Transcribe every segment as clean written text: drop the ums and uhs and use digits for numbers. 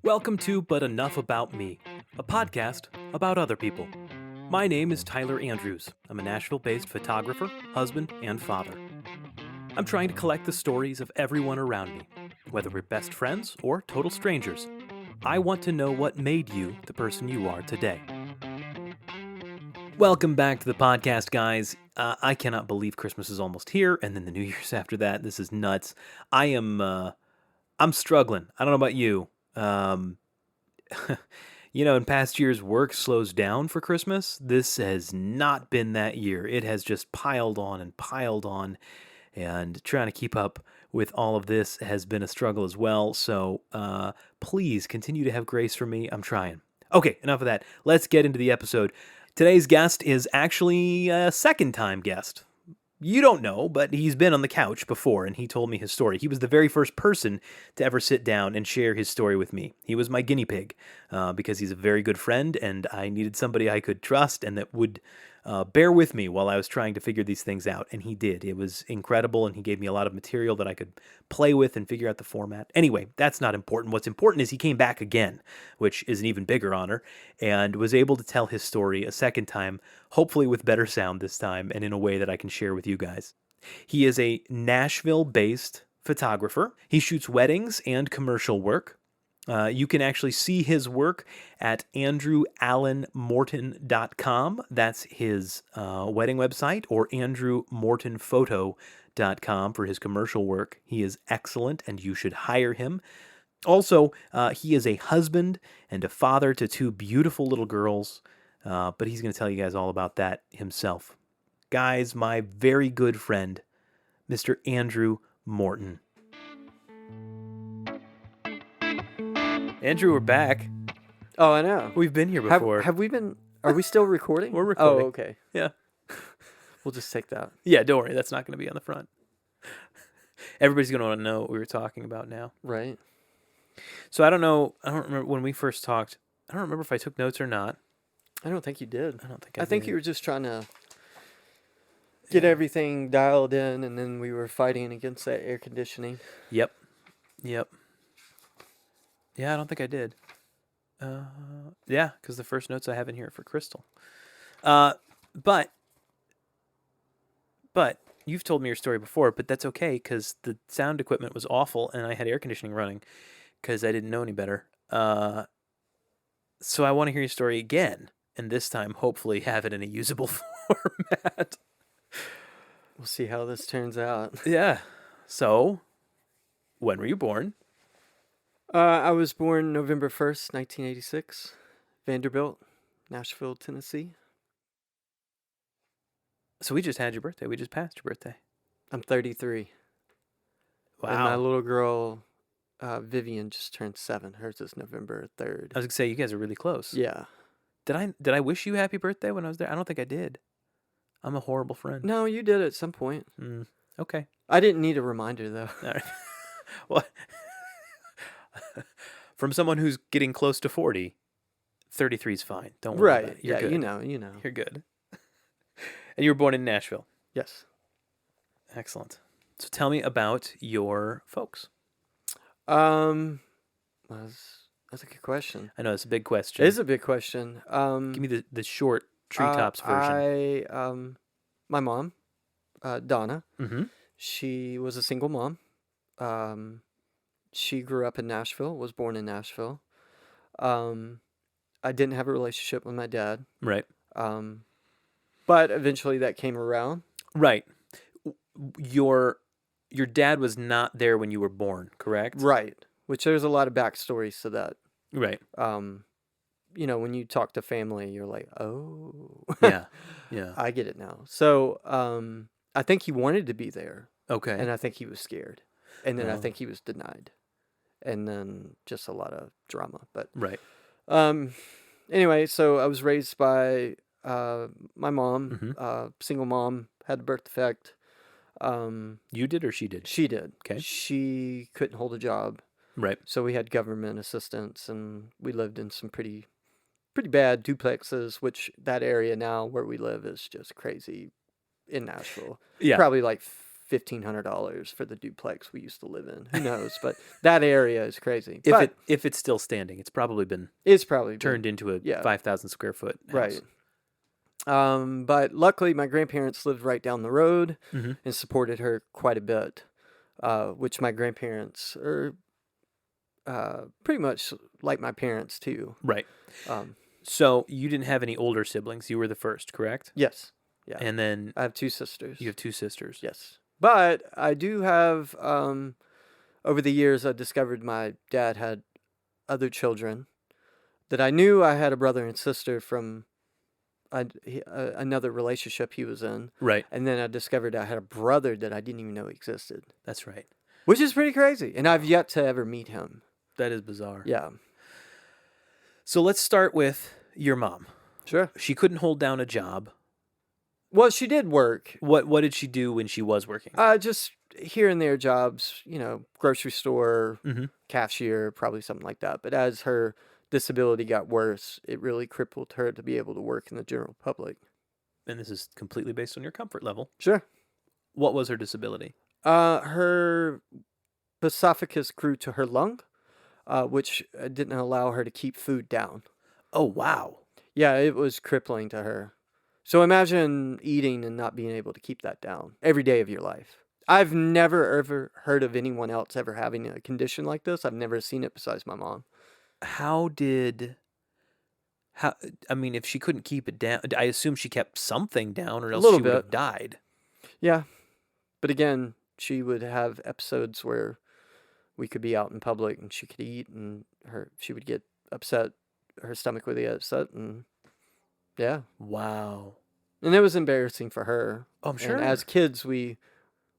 Welcome to But Enough About Me, a podcast about other people. My name is Tyler Andrews. I'm a Nashville-based photographer, husband, and father. I'm trying to collect the stories of everyone around me, whether we're best friends or total strangers. I want to know what made you the person you are today. Welcome back to the podcast, guys. I cannot believe Christmas is almost here, and then the New Year's after that. This is nuts. I'm struggling. I don't know about you. In past years, work slows down for Christmas. This has not been that year. It has just piled on, and trying to keep up with all of this has been a struggle as well. So please continue to have grace for me. I'm trying. Okay, enough of that. Let's get into the episode. Today's guest is actually a second-time guest. You don't know, but he's been on the couch before, and he told me his story. He was the very first person to ever sit down and share his story with me. He was my guinea pig because he's a very good friend, and I needed somebody I could trust and that would bear with me while I was trying to figure these things out, and he did. It was incredible, and he gave me a lot of material that I could play with and figure out the format. Anyway, that's not important. What's important is he came back again, which is an even bigger honor, and was able to tell his story a second time, hopefully with better sound this time, and in a way that I can share with you guys. He is a Nashville-based photographer. He shoots weddings and commercial work. You can actually see his work at andrewallenmorton.com. That's his wedding website, or andrewmortonphoto.com for his commercial work. He is excellent, and you should hire him. Also, he is a husband and a father to two beautiful little girls, but he's going to tell you guys all about that himself. Guys, my very good friend, Mr. Andrew Morton. Andrew, we're back. Oh, I know. We've been here before. Have we been? Are we still recording? We're recording. Oh, okay. Yeah. We'll just take that. Yeah, don't worry. That's not going to be on the front. Everybody's going to want to know what we were talking about now. Right. So I don't know. I don't remember when we first talked. I don't remember if I took notes or not. I don't think you did. I don't think I think did. you were just trying to get everything dialed in, and then we were fighting against that air conditioning. Yep. Yeah, I don't think I did. Yeah, because the first notes I have in here are for Crystal. But you've told me your story before, but that's okay because the sound equipment was awful and I had air conditioning running because I didn't know any better. So I want to hear your story again, and this time hopefully have it in a usable format. We'll see how this turns out. Yeah. So, when were you born? I was born November 1st, 1986, Vanderbilt, Nashville, Tennessee. So we just had your birthday. We just passed your birthday. I'm 33. Wow. And my little girl, Vivian, just turned 7. Hers is November 3rd. I was going to say, you guys are really close. Yeah. Did I wish you happy birthday when I was there? I don't think I did. I'm a horrible friend. No, you did at some point. Okay. I didn't need a reminder, though. All right. Well, from someone who's getting close to 40, 33 is fine. Don't worry about it. You're good. You know. You're good. And you were born in Nashville. Yes. Excellent. So tell me about your folks. That's a good question. I know it's a big question. It is a big question. Give me the short treetops version. My mom, Donna, Mm-hmm. she was a single mom. She grew up in Nashville, was born in Nashville. I didn't have a relationship with my dad. Right. But eventually that came around. Right. Your dad was not there when you were born, correct? Right. Which there's a lot of backstories to that. Right. When you talk to family, you're like, oh. Yeah. I get it now. So I think he wanted to be there. Okay. And I think he was scared. And then I Oh. think he was denied. And then just a lot of drama. But Right. Anyway, so I was raised by my mom, Mm-hmm. single mom, had the birth defect. You did or she did? She did. Okay. She couldn't hold a job. Right. So we had government assistance, and we lived in some pretty bad duplexes, which that area now where we live is just crazy in Nashville. Yeah. Probably like $1,500 for the duplex we used to live in. Who knows? But that area is crazy. If it's still standing, it's probably been it's probably turned into a 5,000 square foot house. Right. But luckily, my grandparents lived right down the road and supported her quite a bit, which my grandparents are pretty much like my parents, too. Right. So you didn't have any older siblings. You were the first, correct? Yes. Yeah. And then I have 2 sisters. you have 2 sisters. Yes. But I do have, over the years, I discovered my dad had other children that I knew I had a brother and sister from another relationship he was in. Right. And then I discovered I had a brother that I didn't even know existed. That's right. Which is pretty crazy. And I've yet to ever meet him. That is bizarre. Yeah. So let's start with your mom. Sure. She couldn't hold down a job. Well, she did work. What did she do when she was working? Just here and there jobs, grocery store, Mm-hmm. cashier, probably something like that. But as her disability got worse, it really crippled her to be able to work in the general public. And this is completely based on your comfort level. Sure. What was her disability? Her esophagus grew to her lung, which didn't allow her to keep food down. Oh, wow. Yeah, it was crippling to her. So imagine eating and not being able to keep that down every day of your life. I've never ever heard of anyone else ever having a condition like this. I've never seen it besides my mom. If she couldn't keep it down, I assume she kept something down or else little she would have bit. died. Yeah. But again, she would have episodes where we could be out in public and she could eat and she would get upset. Her stomach would get upset and yeah. Wow. And it was embarrassing for her. Oh, I'm sure. And as kids, we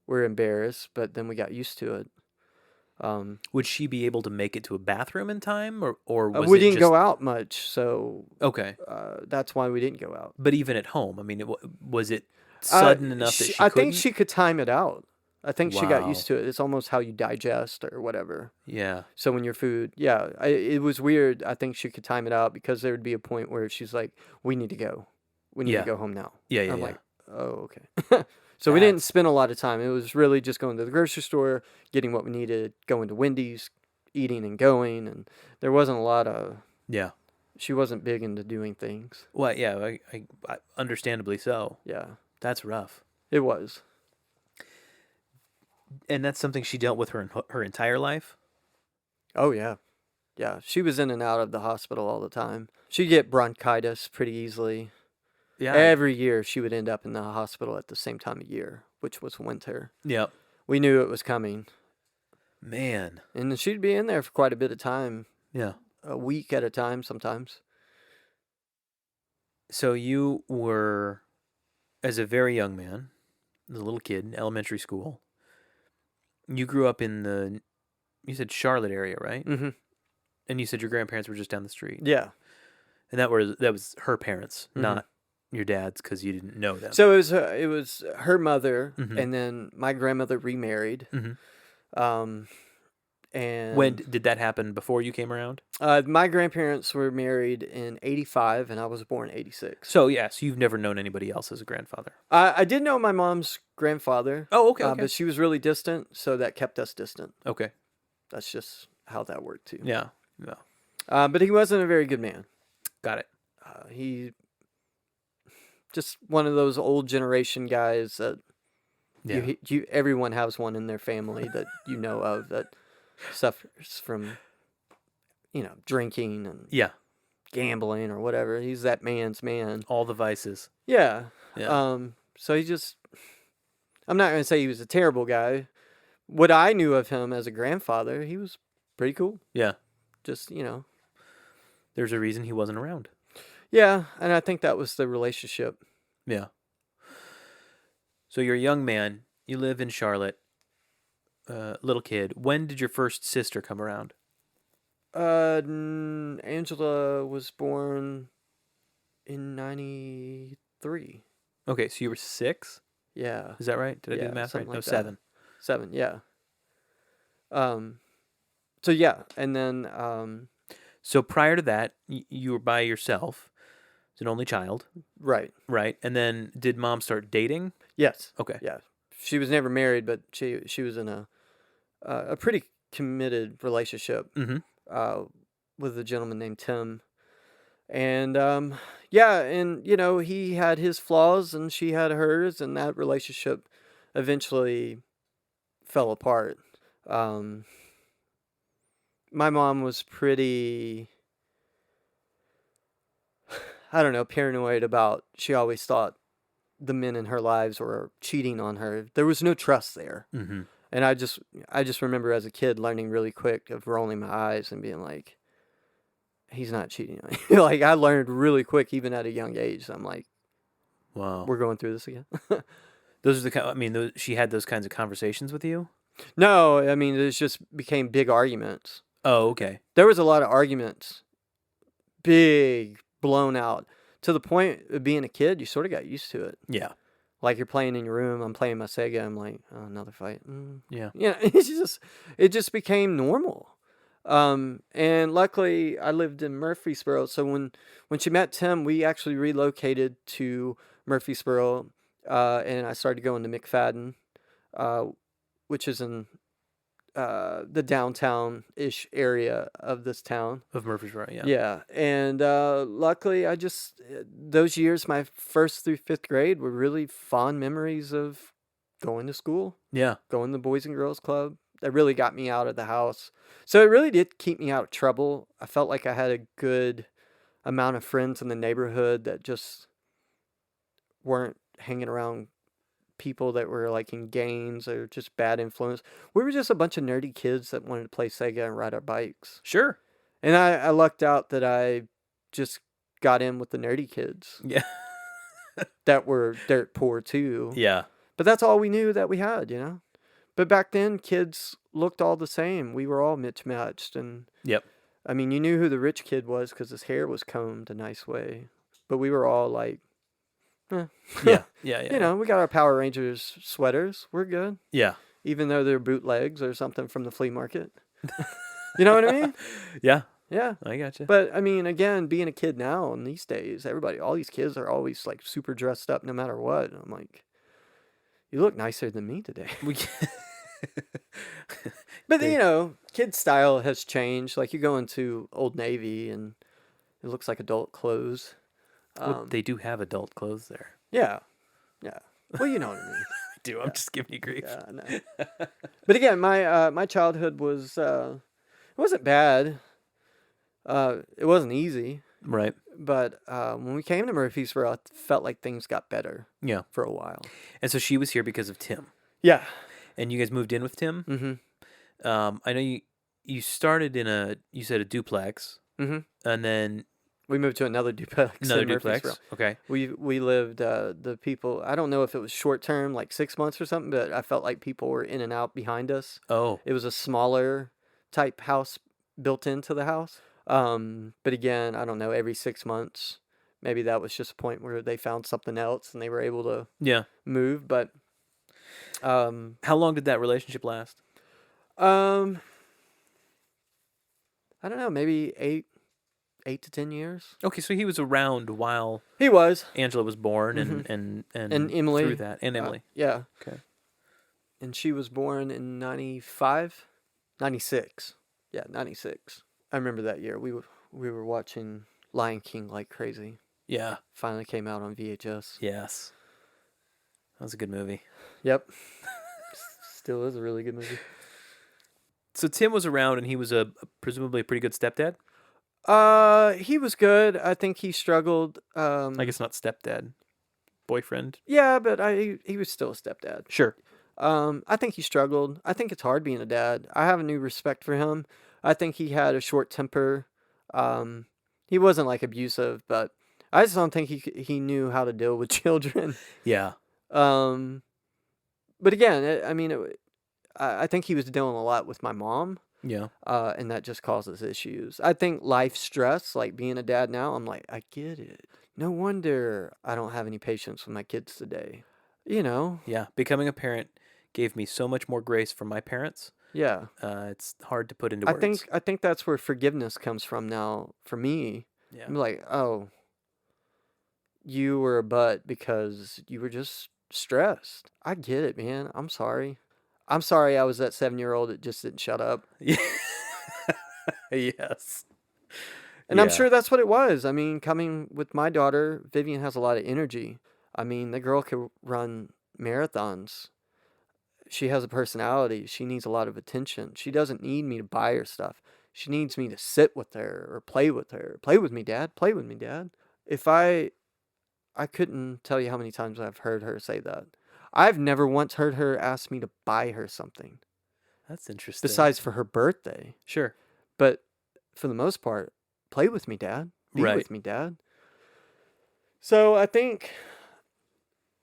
were embarrassed, but then we got used to it. Would she be able to make it to a bathroom in time, or was we it didn't just... go out much, so Okay. That's why we didn't go out. But even at home, was it sudden enough that she I couldn't? think she could time it out. I think she got Wow. used to it. It's almost how you digest or whatever. Yeah. So when your food, it was weird. I think she could time it out because there would be a point where she's like, "We need to go. We need to go home now." Yeah, yeah, I'm yeah. like, "Oh, okay." So we didn't spend a lot of time. It was really just going to the grocery store, getting what we needed, going to Wendy's, eating and going, and there wasn't a lot of. Yeah. She wasn't big into doing things. Well, yeah, I understandably so. Yeah. That's rough. It was. And that's something she dealt with her entire life? Oh, yeah. Yeah, she was in and out of the hospital all the time. She'd get bronchitis pretty easily. Yeah. Every year she would end up in the hospital at the same time of year, which was winter. Yep. We knew it was coming. Man. And she'd be in there for quite a bit of time. Yeah. A week at a time sometimes. So you were, as a very young man, as a little kid in elementary school, you grew up in you said Charlotte area, right? Mm-hmm. And you said your grandparents were just down the street. Yeah. And that was her parents, not your dad's, because you didn't know them. So it was her mother, Mhm. and then my grandmother remarried. Mhm. And When did that happen? Before you came around? my grandparents were married in 85, and I was born in 86. So you've never known anybody else as a grandfather. I did know my mom's grandfather. Oh, okay. But she was really distant, so that kept us distant. Okay. That's just how that worked, too. Yeah. Yeah. But he wasn't a very good man. Got it. He just one of those old generation guys that Yeah. everyone has one in their family that you know of that suffers from, drinking and Yeah. gambling or whatever. He's that man's man. All the vices. Yeah. Yeah. So I'm not going to say he was a terrible guy. What I knew of him as a grandfather, he was pretty cool. Yeah. Just, There's a reason he wasn't around. Yeah, and I think that was the relationship. Yeah. So you're a young man. You live in Charlotte. Little kid. When did your first sister come around? Angela was born in 93. Okay, so you were 6? Yeah. Is that right? Did I do the math right? something No, like that. 7. 7, yeah. So yeah, and then So prior to that, you were by yourself. As an only child, right. right? And then did mom start dating? Yes. Okay. Yeah. she was never married, but she was in a pretty committed relationship uh, with a gentleman named Tim. And yeah, and he had his flaws and she had hers, and that relationship eventually fell apart. Um, my mom was pretty, I don't know, paranoid about. She always thought the men in her lives were cheating on her. There was no trust there. And I just remember as a kid learning really quick of rolling my eyes and being like, he's not cheating on you. Like, I learned really quick, even at a young age. I'm like, Wow. we're going through this again. Those are the I mean, she had those kinds of conversations with you? No, I mean, it just became big arguments. Oh, okay. There was a lot of arguments, big, blown out, to the point of being a kid, you sort of got used to it. Yeah. Like, you're playing in your room, I'm playing my Sega, I'm like, oh, another fight. Yeah. Yeah, it just became normal. And luckily, I lived in Murfreesboro, so when she met Tim, we actually relocated to Murfreesboro, and I started going to McFadden, which is in the downtown-ish area of this town. Of Murfreesboro, yeah. Yeah, and luckily, those years, my first through fifth grade, were really fond memories of going to school. Yeah. Going to the Boys and Girls Club. That really got me out of the house. So it really did keep me out of trouble. I felt like I had a good amount of friends in the neighborhood that just weren't hanging around people that were like in gangs or just bad influence. We were just a bunch of nerdy kids that wanted to play Sega and ride our bikes. Sure. And I lucked out that I just got in with the nerdy kids. Yeah. That were dirt poor too. Yeah. But that's all we knew that we had, But back then, kids looked all the same. We were all mismatched. And Yep. I mean, you knew who the rich kid was because his hair was combed a nice way. But we were all like, Yeah. Yeah. Yeah. We got our Power Rangers sweaters. We're good. Yeah. Even though they're bootlegs or something from the flea market. You know what I mean? Yeah. Yeah. I gotcha. But I mean, again, being a kid now and these days, all these kids are always like super dressed up no matter what. And I'm like, you look nicer than me today. But kid style has changed. Like, you go into Old Navy and it looks like adult clothes. Well, they do have adult clothes there. Yeah. Well, you know what I mean. I do. I'm just giving you grief. Yeah, I know. But again, my childhood was it wasn't bad. It wasn't easy. Right. But when we came to Murfreesboro, I felt like things got better. Yeah. For a while. And so she was here because of Tim. Yeah. And you guys moved in with Tim? Mm-hmm. I know you started in you said a duplex. Mm-hmm. And then we moved to another duplex. Another duplex. Okay. We lived the people. I don't know if it was short term, like 6 months or something, but I felt like people were in and out behind us. Oh. It was a smaller type house built into the house. But again, I don't know. Every 6 months, maybe that was just a point where they found something else and they were able to move. But how long did that relationship last? I don't know. Maybe 8 to 10 years. Okay, so he was around while he was. Angela was born, and Emily through that, and Emily. Yeah. Okay. And she was born in 95, 96. Yeah, 96. I remember that year. We were watching Lion King like crazy. Yeah. Finally came out on VHS. Yes. That was a good movie. Yep. Still is a really good movie. So Tim was around, and he was presumably a pretty good stepdad? He was good. I think he struggled. I guess not stepdad. Boyfriend? Yeah, but he was still a stepdad. Sure. I think he struggled. I think it's hard being a dad. I have a new respect for him. I think he had a short temper. He wasn't like abusive, but I just don't think he knew how to deal with children. Yeah. But again, I think he was dealing a lot with my mom. Yeah. And that just causes issues. I think life stress, like being a dad now, I'm like, I get it. No wonder I don't have any patience with my kids today. Yeah. Becoming a parent gave me so much more grace from my parents. Yeah. It's hard to put into words. I think that's where forgiveness comes from now for me. Yeah. I'm like, oh, you were a butt because you were just stressed. I get it, man. I'm sorry. I'm sorry I was that 7-year-old that just didn't shut up. Yes. And I'm Yeah. sure that's what it was. I mean, coming with my daughter, Vivian has a lot of energy. I mean, the girl could run marathons. She has a personality. She needs a lot of attention. She doesn't need me to buy her stuff. She needs me to sit with her or play with her. Play with me, Dad. Play with me, Dad. If I couldn't tell you how many times I've heard her say that. I've never once heard her ask me to buy her something That's interesting. besides for her birthday. Sure. But for the most part, play with me, Dad. Be Right. with me, Dad. So I think,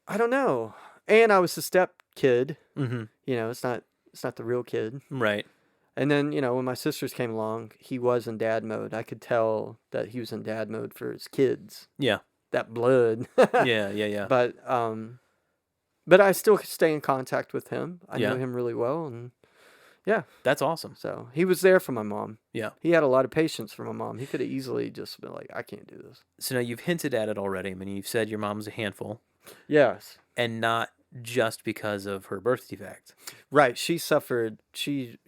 I don't know. And I was the step kid. Mm-hmm. You know, it's not the real kid. Right. And then, you know, when my sisters came along, he was in dad mode. I could tell that he was in dad mode for his kids. Yeah. That blood. Yeah. But I still stay in contact with him. I Yeah. know him really well, and yeah. That's awesome. So he was there for my mom. Yeah. He had a lot of patience for my mom. He could have easily just been like, I can't do this. So now you've hinted at it already. I mean, you've said your mom's a handful, Yes. and not just because of her birth defect. Right. She suffered, she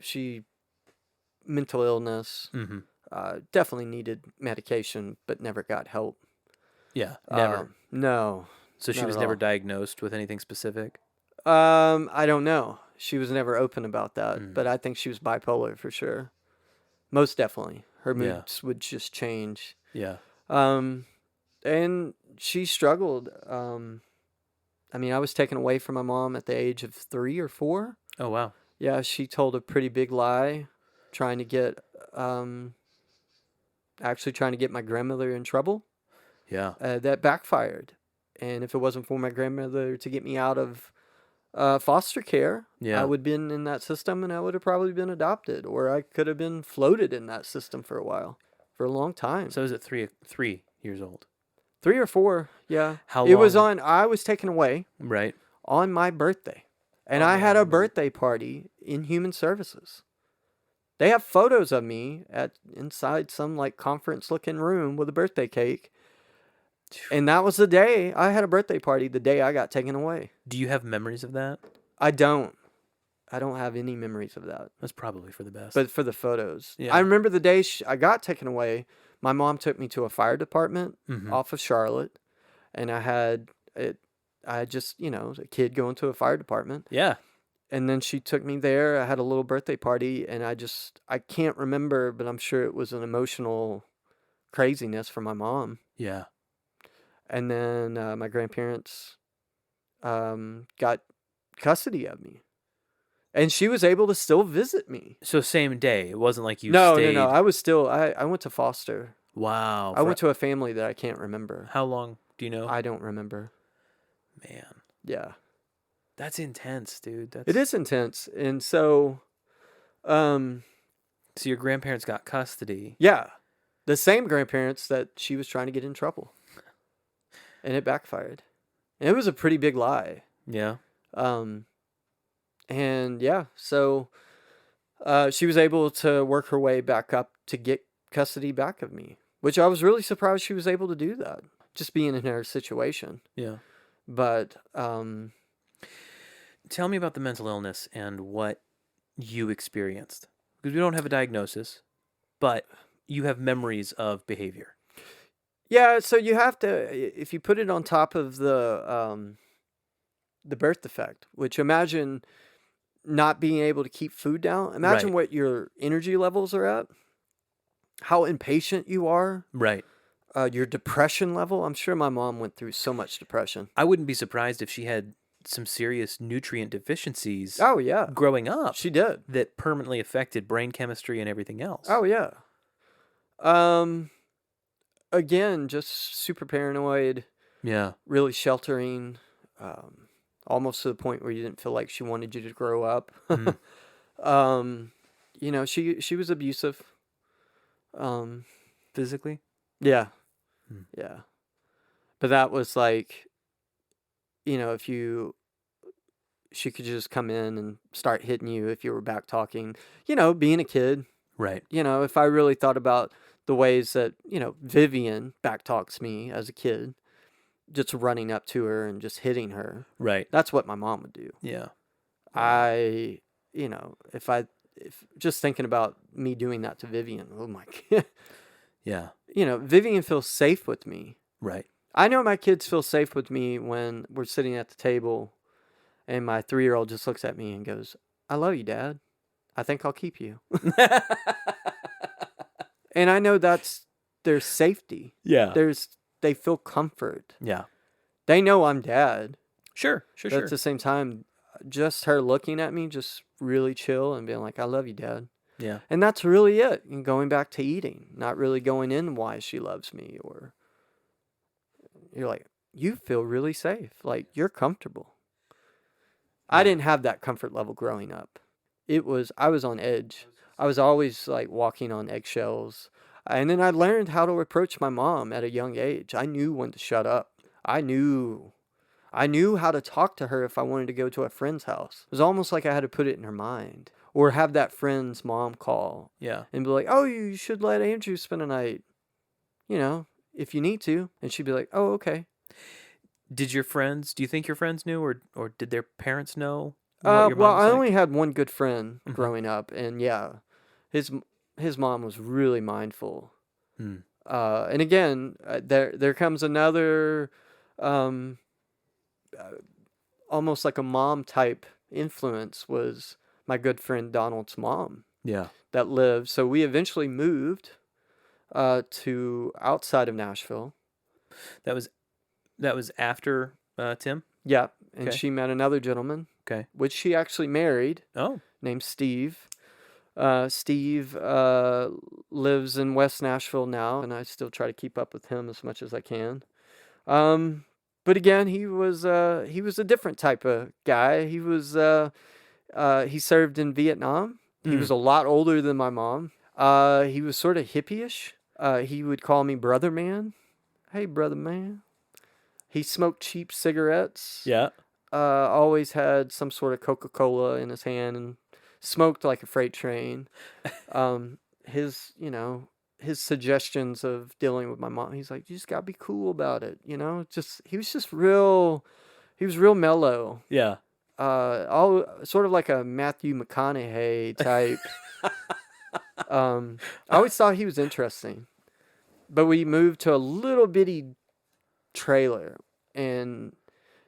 mental illness, Mm-hmm. definitely needed medication, but never got help. Yeah. Never. No. So she not was at never all. diagnosed with anything specific? I don't know. She was never open about that, Mm. but I think she was bipolar for sure. Most definitely. Her Yeah. moods would just change. Yeah. And she struggled. I mean, I was taken away from my mom at the age of 3 or 4. Oh, wow. Yeah, she told a pretty big lie, trying to get, actually trying to get my grandmother in trouble. Yeah. That backfired. And if it wasn't for my grandmother to get me out of foster care, Yeah. I would have been in that system and I would have probably been adopted, or I could have been floated in that system for a while, for a long time. So is it 3 years old? 3 or 4, yeah. How It was long- I was taken away Right. on my birthday. And Oh, I had a man. birthday party in Human Services. They have photos of me inside some like conference looking room with a birthday cake. And that was the day I had a birthday party, the day I got taken away. Do you have memories of that? I don't have any memories of that. That's probably for the best. But for the photos. Yeah. I remember the day I got taken away, my mom took me to a fire department Mhm. off of Charlotte. And I had just, you know, a kid going to a fire department. Yeah. And then she took me there. I had a little birthday party, and I can't remember, but I'm sure it was an emotional craziness for my mom. Yeah. And then my grandparents got custody of me. And she was able to still visit me. So same day. It wasn't like you No. stayed. I was still, I went to foster. Wow. I went to a family that I can't remember. How long? Do you know? I don't remember. Man. Yeah. That's intense, dude. It is intense. And so, So your grandparents got custody. yeah, the same grandparents that she was trying to get in trouble. And it backfired. And it was a pretty big lie. Yeah. And yeah, so she was able to work her way back up to get custody back of me, which I was really surprised she was able to do that, just being in her situation. Yeah. But Tell me about the mental illness and what you experienced. Because we don't have a diagnosis, but you have memories of behavior. yeah, so you have to, if you put it on top of the birth defect, which imagine not being able to keep food down. Imagine Right. what your energy levels are at, how impatient you are, Right. your depression level. I'm sure my mom went through so much depression. I wouldn't be surprised if she had some serious nutrient deficiencies Oh, yeah. growing up She did. that permanently affected brain chemistry and everything else. Oh, yeah. Again, just super paranoid, Yeah. really sheltering, almost to the point where you didn't feel like she wanted you to grow up. Mhm. You know, she was abusive. Physically? Yeah. Hmm. Yeah. But that was like, you know, she could just come in and start hitting you if you were back talking, you know, being a kid. Right. You know, if I really thought about the ways that, you know, Vivian back talks me as a kid, just running up to her and just hitting her. Right. That's what my mom would do. Yeah. I, if just thinking about me doing that to Vivian, oh my God. Yeah. Vivian feels safe with me. Right. I know my kids feel safe with me when we're sitting at the table and my 3-year-old just looks at me and goes, "I love you, Dad. I think I'll keep you." And I know that's their safety. Yeah. They feel comfort. Yeah. They know I'm Dad. Sure. But at the same time, just her looking at me, just really chill and being like, "I love you, Dad." Yeah. And that's really it. And going back to eating, not really going in why she loves me, or you're like, you feel really safe. Like, you're comfortable. I didn't have that comfort level growing up. I was on edge. I was always like walking on eggshells. And then I learned how to approach my mom at a young age. I knew when to shut up. I knew how to talk to her if I wanted to go to a friend's house. It was almost like I had to put it in her mind. Or have that friend's mom call. Yeah. And be like, "Oh, you should let Andrew spend a night, if you need to." And she'd be like, "Oh, okay." Do you think your friends knew, or did their parents know what your mom Well, was I like? only had one good friend growing up. And yeah, his mom was really mindful. Hmm. And again, there comes another, almost like a mom type influence was my good friend Donald's mom. Yeah. That lived. So we eventually moved to outside of Nashville. That was after Tim? Yeah, and Okay. she met another gentleman. Okay. Which she actually married. Oh. Named Steve. Steve lives in West Nashville now, and I still try to keep up with him as much as I can. But again, he was a different type of guy. He served in Vietnam. He was a lot older than my mom. He was sort of hippie-ish. He would call me brother man. "Hey, brother man." He smoked cheap cigarettes. Yeah. Always had some sort of Coca-Cola in his hand and smoked like a freight train. His suggestions of dealing with my mom, he's like, "You just gotta be cool about it." He was real mellow. Yeah. All sort of like a Matthew McConaughey type. I always thought he was interesting. But we moved to a little bitty trailer, and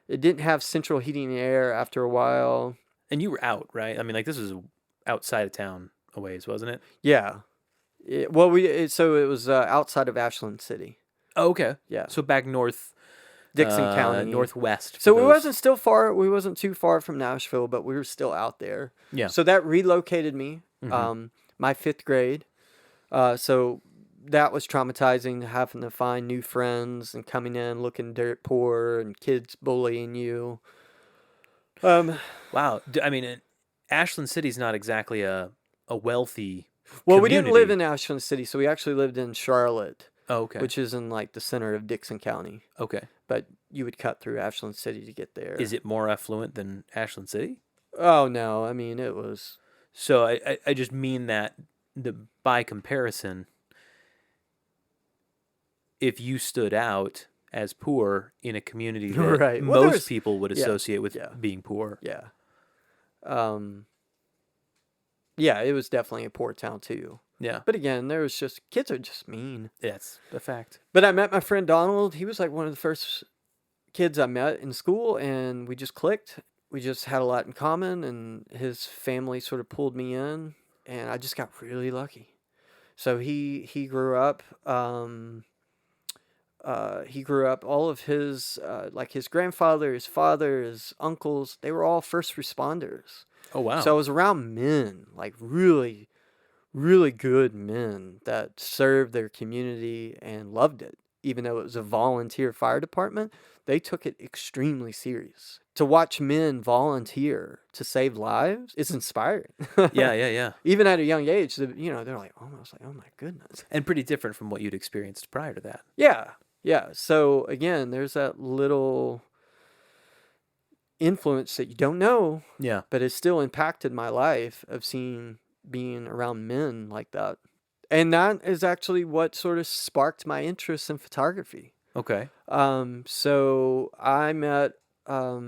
it didn't have central heating and air after a while. And you were out, right? I mean, like, this was outside of town a ways, wasn't it? Yeah. So it was outside of Ashland City. Oh, okay. Yeah. So back north, Dixon County. northwest. So we wasn't too far from Nashville, but we were still out there. Yeah. So that relocated me. My 5th grade. So that was traumatizing, having to find new friends and coming in looking dirt poor and kids bullying you. Wow. I mean, Ashland City's not exactly a wealthy Well, community. we didn't live in Ashland City, so we actually lived in Charlotte. Oh, okay. Which is in like the center of Dixon County. Okay. But you would cut through Ashland City to get there. Is it more affluent than Ashland City? Oh, no. I mean, it was... So I just mean that by comparison, if you stood out as poor in a community that Right. Well, most people would associate with being poor. Yeah. Yeah, it was definitely a poor town too. Yeah. But again, kids are just mean. That's a fact. But I met my friend Donald. He was like one of the first kids I met in school, and we just clicked. We just had a lot in common, and his family sort of pulled me in, and I just got really lucky. So he grew up. All of his like his grandfather, his father, his uncles. They were all first responders. Oh, wow. So I was around men, like really, really good men that served their community and loved it. Even though it was a volunteer fire department, they took it extremely serious. To watch men volunteer to save lives is inspiring. Yeah. Even at a young age, they're like, almost like, oh my goodness. And pretty different from what you'd experienced prior to that. Yeah. So again, there's that little influence that you don't know. Yeah. But it still impacted my life of being around men like that. And that is actually what sort of sparked my interest in photography. Okay. So I met a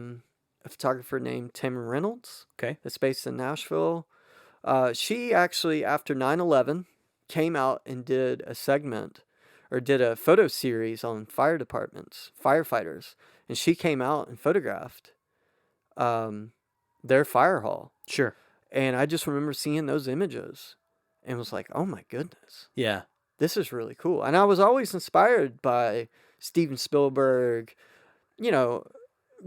photographer named Tamara Reynolds Okay. that's based in Nashville. She actually, after 9/11, came out and did a segment or did a photo series on fire departments, firefighters. And she came out and photographed their fire hall. Sure. And I just remember seeing those images and was like, oh my goodness, Yeah. this is really cool. And I was always inspired by Steven Spielberg. You know,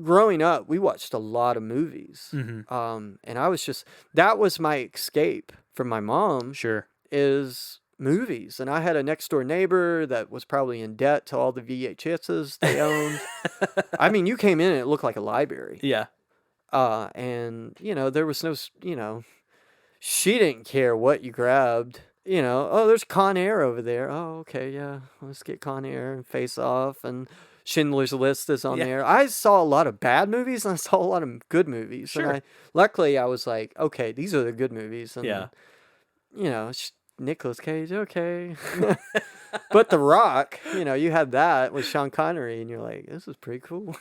growing up, we watched a lot of movies. Mm-hmm. And I was just, that was my escape from my mom Sure. is movies. And I had a next door neighbor that was probably in debt to all the VHSs they owned. I mean, you came in and it looked like a library. Yeah. And, there was no, she didn't care what you grabbed. Oh, there's Con Air over there. Oh, okay, yeah. Let's get Con Air and Face Off and Schindler's List is on there. I saw a lot of bad movies and I saw a lot of good movies. Sure. And luckily I was like, okay, these are the good movies. And, Yeah. Nicolas Cage, okay. But The Rock, you had that with Sean Connery and you're like, this is pretty cool.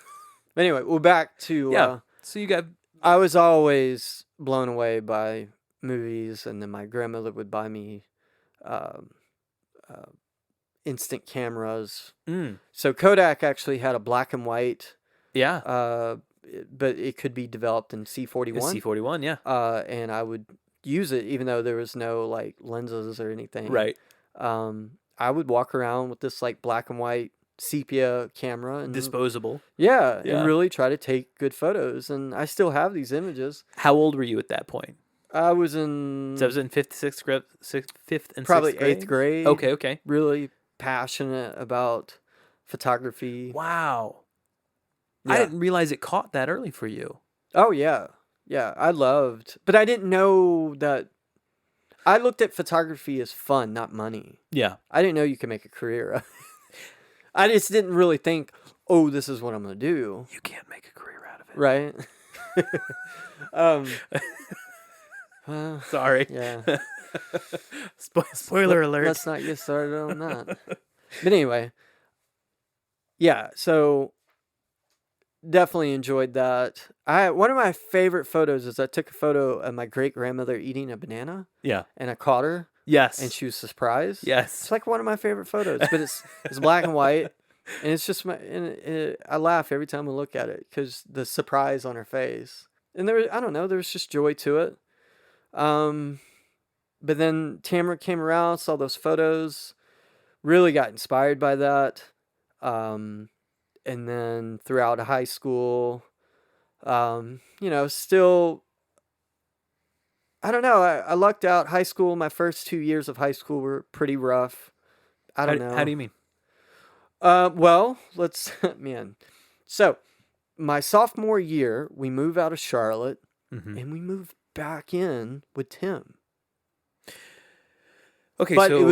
Anyway, we're back to... So you got... I was always blown away by movies, and then my grandmother would buy me instant cameras. So Kodak actually had a black and white. Yeah. But it could be developed in C41. C41, yeah. And I would use it even though there was no like lenses or anything. Right. I would walk around with this like black and white sepia camera and disposable. Yeah, and really try to take good photos. And I still have these images. How old were you at that point? I was in... So I was in fifth and probably sixth grade? 8th grade. Okay. Really passionate about photography. Wow. Yeah. I didn't realize it caught that early for you. Oh, yeah. Yeah, I loved... But I didn't know that... I looked at photography as fun, not money. Yeah. I didn't know you could make a career of it. I just didn't really think, oh, this is what I'm going to do. You can't make a career out of it. Right? Sorry. Yeah. Spoiler alert. Let's not get started on that. But anyway, yeah, so definitely enjoyed that. One of my favorite photos is I took a photo of my great-grandmother eating a banana. Yeah. And I caught her. Yes. And she was surprised. Yes. It's like one of my favorite photos, but it's black and white, and it's just I laugh every time I look at it because the surprise on her face, and there was just joy to it. But then Tamara came around, saw those photos, really got inspired by that, and then throughout high school, still. I don't know. I lucked out. High school, my first 2 years of high school were pretty rough. I don't know. How do you mean? Well, man. So, my sophomore year, we moved out of Charlotte, and we moved back in with Tim. Okay, but so...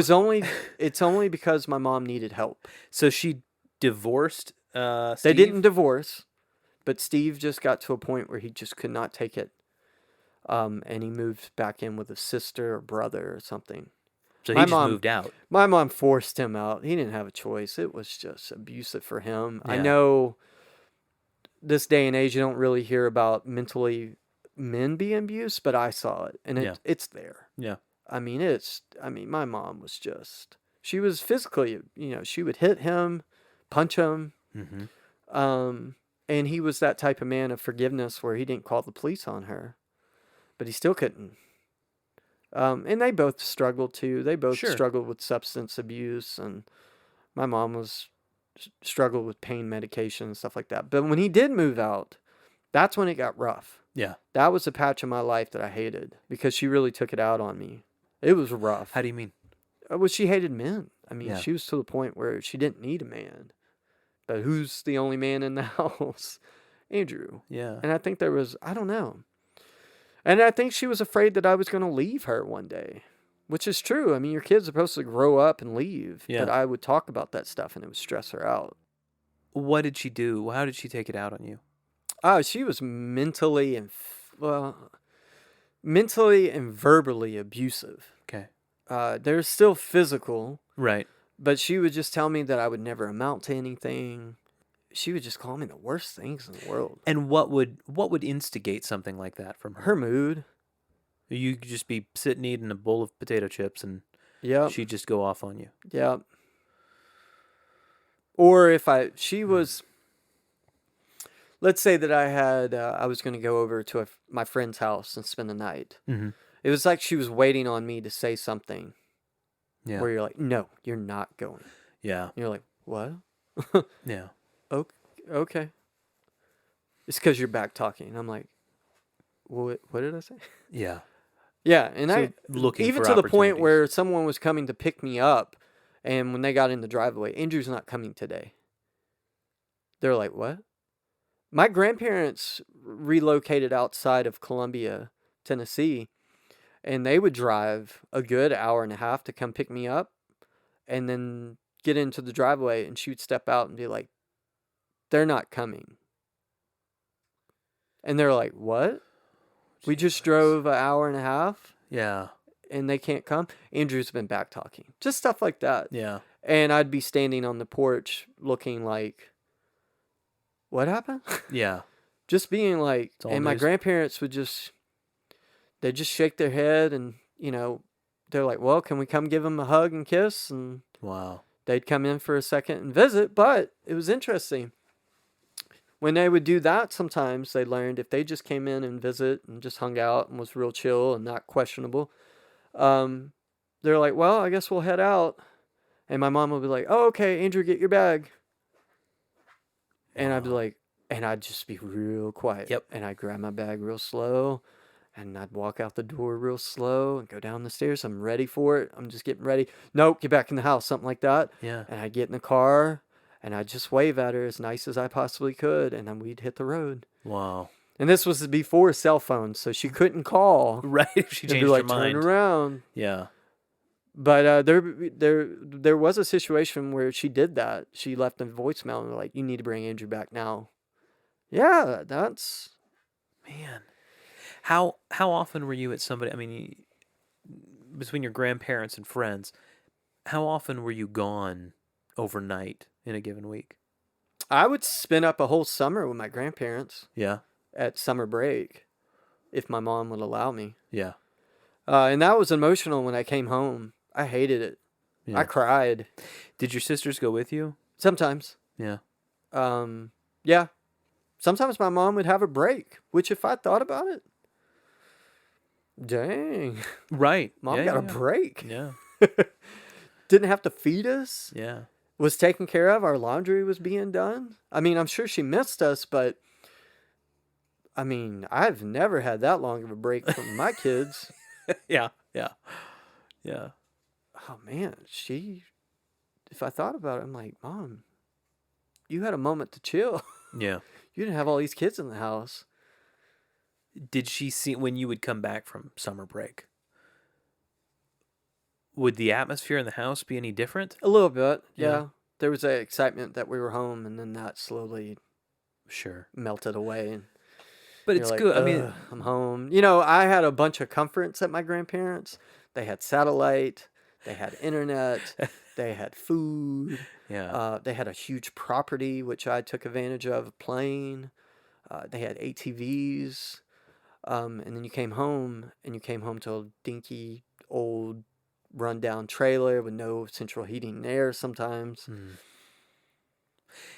it's only because my mom needed help. So she divorced Steve? They didn't divorce, but Steve just got to a point where he just could not take it. And he moved back in with a sister or brother or something. So he moved out. My mom forced him out. He didn't have a choice. It was just abusive for him. Yeah. I know this day and age you don't really hear about mentally men being abused, but I saw it, and it's there. Yeah. I mean, my mom was just... She was physically, she would hit him, punch him. And he was that type of man of forgiveness where he didn't call the police on her. But he still couldn't. And they both struggled too. They both struggled with substance abuse, and my mom struggled with pain medication and stuff like that. But when he did move out, that's when it got rough. Yeah. That was a patch of my life that I hated because she really took it out on me. It was rough. How do you mean? Well, she hated men. I mean, she was to the point where she didn't need a man. But who's the only man in the house? Andrew. Yeah. And I think I don't know. And I think she was afraid that I was going to leave her one day, which is true. I mean, your kid's supposed to grow up and leave. Yeah. But I would talk about that stuff and it would stress her out. What did she do? How did she take it out on you? Oh, she was mentally and verbally abusive. Okay. There's still physical. Right. But she would just tell me that I would never amount to anything. She would just call me the worst things in the world. And what would instigate something like that from her? Her mood. You could just be sitting eating a bowl of potato chips and Yep. she'd just go off on you. Yep. Or if she was, let's say that I was going to go over to my friend's house and spend the night. Mm-hmm. It was like she was waiting on me to say something. Yeah. Where you're like, no, you're not going. Yeah. You're like, what? Yeah. Okay. It's because you're back talking. And I'm like, what did I say? Yeah. Yeah, and So I looking even for to the point opportunities. where someone was coming to pick me up, and when they got in the driveway, Andrew's not coming today. They're like, what? My grandparents relocated outside of Columbia, Tennessee, and they would drive a good hour and a half to come pick me up, and then get into the driveway, and she would step out and be like, they're not coming. And they're like, what? We just drove an hour and a half? Yeah. And they can't come? Andrew's been back talking. Just stuff like that. Yeah. And I'd be standing on the porch looking like, what happened? Yeah. Just being like, It's all and my news. grandparents would they'd just shake their head and, they're like, well, can we come give them a hug and kiss? And Wow. they'd come in for a second and visit. But it was interesting. When they would do that, sometimes they learned if they just came in and visit and just hung out and was real chill and not questionable, they're like, well, I guess we'll head out. And my mom would be like, oh, okay, Andrew, get your bag. And I'd be Wow. like, and I'd just be real quiet. Yep. And I'd grab my bag real slow and I'd walk out the door real slow and go down the stairs. I'm ready for it. I'm just getting ready. Nope, get back in the house, something like that. Yeah. And I'd get in the car. And I'd just wave at her as nice as I possibly could, and then we'd hit the road. Wow. And this was before cell phones, so she couldn't call. Right. She And changed be like, her mind. turn around. Yeah. But there was a situation where she did that. She left a voicemail and was like, you need to bring Andrew back now. Yeah, that's... Man. How often were you at somebody, I mean, between your grandparents and friends, how often were you gone overnight in a given week? I would spend up a whole summer with my grandparents Yeah. at summer break, if my mom would allow me. Yeah. And that was emotional when I came home. I hated it. Yeah. I cried. Did your sisters go with you? Sometimes. Yeah. Yeah. Sometimes my mom would have a break, which if I thought about it, dang, Right. mom Yeah, got a yeah. break. Yeah. Didn't have to feed us. Yeah. Was taken care of. Our laundry was being done. I mean, I'm sure she missed us, but I mean, I've never had that long of a break from my kids. Yeah. Yeah. Yeah. Oh man, if I thought about it, I'm like, Mom, you had a moment to chill. Yeah. You didn't have all these kids in the house. Did she see when you would come back from summer break? Would the atmosphere in the house be any different? A little bit, yeah. Yeah. There was a excitement that we were home, and then that slowly Sure. melted away. And But you're it's like, good. I mean, "Ugh, I'm home." You know, I had a bunch of comforts at my grandparents'. They had satellite. They had internet. They had food. yeah. They had a huge property, which I took advantage of playing. They had ATVs. And then you came home to a dinky, old, rundown trailer with no central heating and air sometimes. Mm.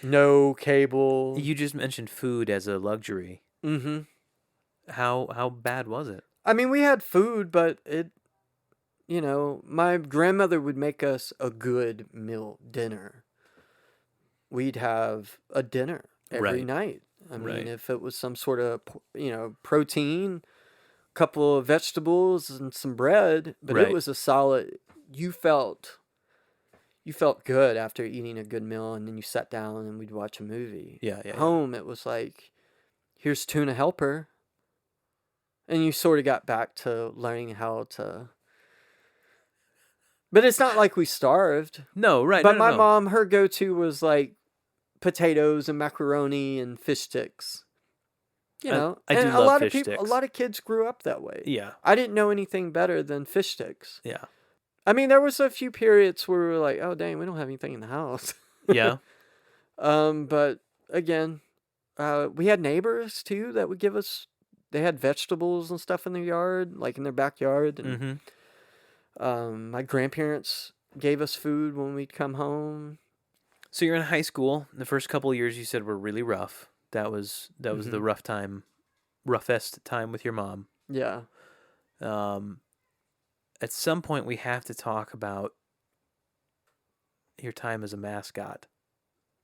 No cable. You just mentioned food as a luxury. Mm-hmm. How bad was it? I mean, we had food, but my grandmother would make us a good dinner. We'd have a dinner every Right. night. I mean, Right. if it was some sort of, protein, couple of vegetables and some bread, but Right. it was a solid, you felt good after eating a good meal, and then you sat down and we'd watch a movie. Yeah. Yeah. Home, it was like, here's tuna helper. And you sort of got back to learning how to. But it's not like we starved. No. Right. But no, my no. mom, her go-to was like potatoes and macaroni and fish sticks. You know, I do and a love lot fish of people, sticks. a lot of kids grew up that way. Yeah. I didn't know anything better than fish sticks. Yeah. I mean, there was a few periods where we were like, oh, dang, we don't have anything in the house. Yeah. But again, we had neighbors too that would give us, they had vegetables and stuff in their yard, like in their backyard. And my grandparents gave us food when we'd come home. So you're in high school. The first couple of years you said were really rough. That was the roughest time with your mom. Yeah. At some point we have to talk about your time as a mascot.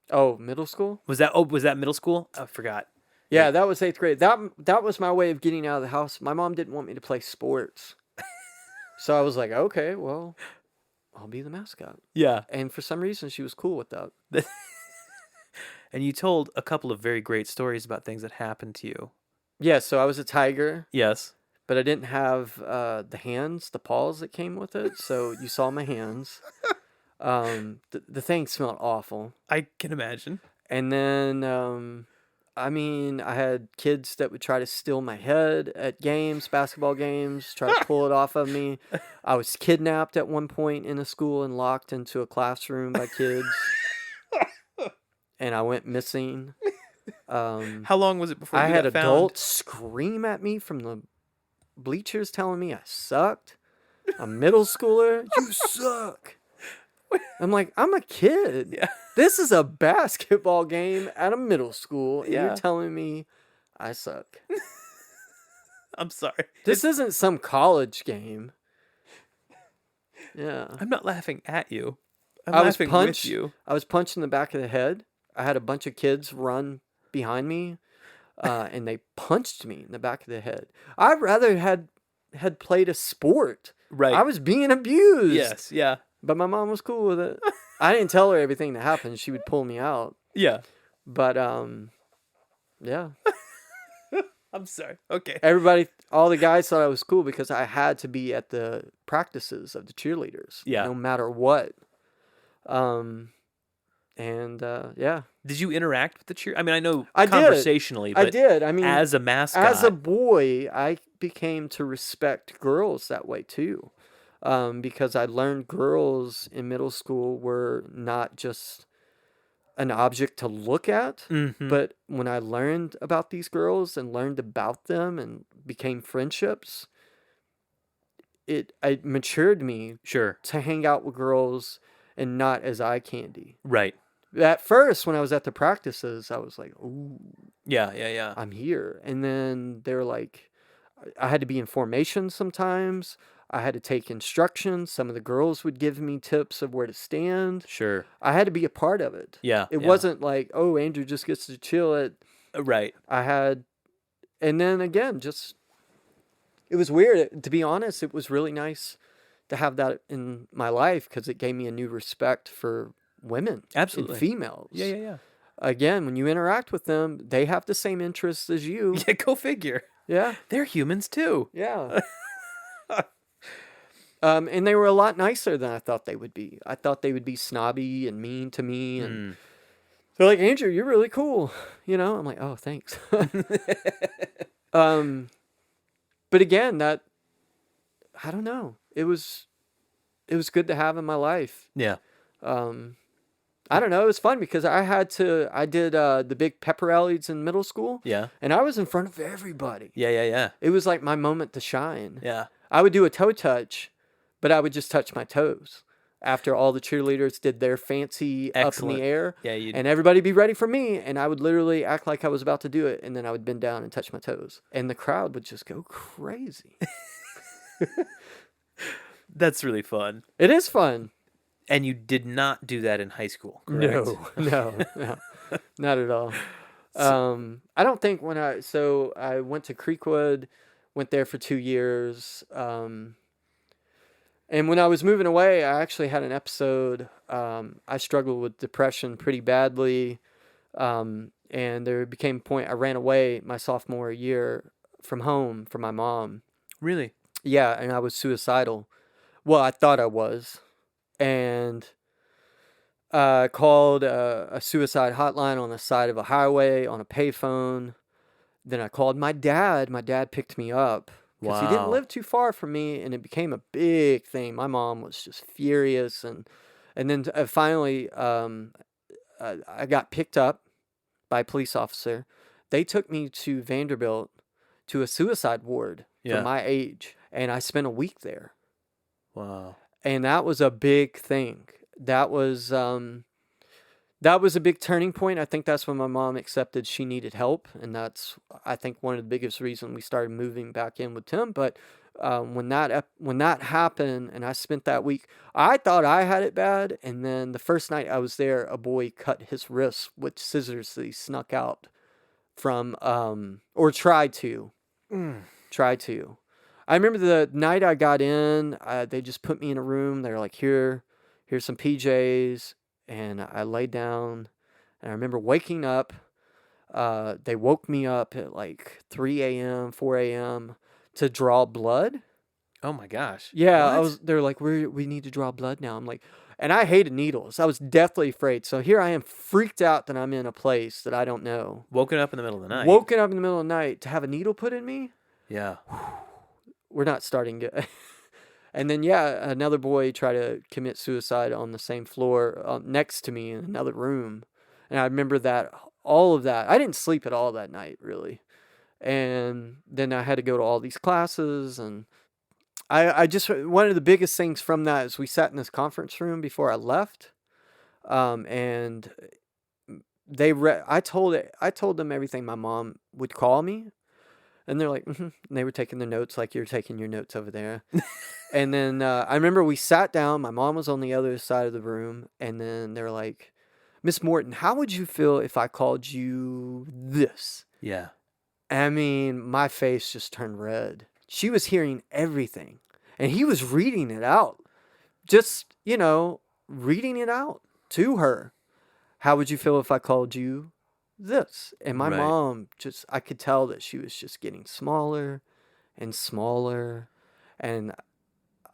Oh, middle school? Was that middle school? I forgot. Yeah, that was 8th grade. That was my way of getting out of the house. My mom didn't want me to play sports. So I was like, okay, well, I'll be the mascot. Yeah. And for some reason, she was cool with that. And you told a couple of very great stories about things that happened to you. Yeah, so I was a tiger. Yes. But I didn't have the paws that came with it. So you saw my hands. The thing smelled awful. I can imagine. And then, I mean, I had kids that would try to steal my head at games, basketball games, try to pull it off of me. I was kidnapped at one point in a school and locked into a classroom by kids. And I went missing. How long was it before I you had got found? adults scream at me from the bleachers telling me I sucked. A middle schooler, you suck. I'm like, I'm a kid. Yeah. This is a basketball game at a middle school, and Yeah. you're telling me I suck. I'm sorry. This isn't some college game. Yeah. I'm not laughing at you. I'm I was laughing punched. with you. I was punched in the back of the head. I had a bunch of kids run behind me, and they punched me in the back of the head. I'd rather had played a sport. Right. I was being abused. Yes. Yeah. But my mom was cool with it. I didn't tell her everything that happened. She would pull me out. Yeah. But yeah. I'm sorry. Okay. Everybody, all the guys thought I was cool because I had to be at the practices of the cheerleaders. Yeah. No matter what. Yeah. Did you interact with the cheer? I mean, I know I did. conversationally, but I did. I mean, as a mascot, as a boy, I became to respect girls that way too. Because I learned girls in middle school were not just an object to look at, but when I learned about these girls and learned about them and became friendships, it matured me sure, to hang out with girls and not as eye candy. right? At first, when I was at the practices, I was like, "Ooh, Yeah. I'm here," and then they're like, I had to be in formation sometimes. I had to take instructions. Some of the girls would give me tips of where to stand. Sure. I had to be a part of it. Yeah. It wasn't like, oh, Andrew just gets to chill at. Right. And then again, it was weird. To be honest, it was really nice to have that in my life because it gave me a new respect for women. Absolutely. And females. Yeah. Again, when you interact with them, they have the same interests as you. Yeah, go figure. Yeah. They're humans too. Yeah. And they were a lot nicer than I thought they would be. I thought they would be snobby and mean to me. And they're like, Andrew, you're really cool. You know, I'm like, oh, thanks. But again, I don't know. It was good to have in my life. Yeah. I don't know. It was fun because I did the big pep rallies in middle school. Yeah. And I was in front of everybody. Yeah. It was like my moment to shine. Yeah. I would do a toe touch, but I would just touch my toes after all the cheerleaders did their fancy Excellent. up in the air. Yeah, and everybody be ready for me. And I would literally act like I was about to do it. And then I would bend down and touch my toes. And the crowd would just go crazy. That's really fun. It is fun. And you did not do that in high school, correct? No, not at all. I don't think I went to Creekwood, went there for 2 years. And when I was moving away, I actually had an episode. I struggled with depression pretty badly. And there became a point I ran away my sophomore year from home from my mom. Really? Yeah, and I was suicidal. Well, I thought I was. And called a suicide hotline on the side of a highway on a payphone. Then I called my dad. My dad picked me up because he didn't Wow. live too far from me, and it became a big thing. My mom was just furious, and then finally, I got picked up by a police officer. They took me to Vanderbilt to a suicide ward for Yeah. my age, and I spent a week there. Wow. And that was a big thing. That was a big turning point. I think that's when my mom accepted she needed help, and that's, I think, one of the biggest reasons we started moving back in with Tim. But when that happened, and I spent that week, I thought I had it bad. And then the first night I was there, a boy cut his wrist with scissors that he snuck out from, or tried to. Tried to. I remember the night I got in, they just put me in a room. They were like, here's some PJs. And I laid down, and I remember waking up. They woke me up at like 3 a.m., 4 a.m. to draw blood. Oh my gosh. Yeah, What? they're like, we need to draw blood now. I'm like, and I hated needles. I was deathly afraid. So here I am, freaked out that I'm in a place that I don't know. Woken up in the middle of the night. Woken up in the middle of the night to have a needle put in me. Yeah. We're not starting good. And then, yeah, another boy tried to commit suicide on the same floor next to me in another room. And I remember all of that. I didn't sleep at all that night, really. And then I had to go to all these classes. And I just, one of the biggest things from that is we sat in this conference room before I left. And I told them everything my mom would call me. And they're like, mm-hmm. And they were taking their notes like you're taking your notes over there. And then I remember we sat down. My mom was on the other side of the room. And then they were like, Miss Morton, how would you feel if I called you this? Yeah. I mean, my face just turned red. She was hearing everything. And he was reading it out. Just, reading it out to her. How would you feel if I called you this? And my mom I could tell that she was just getting smaller and smaller. And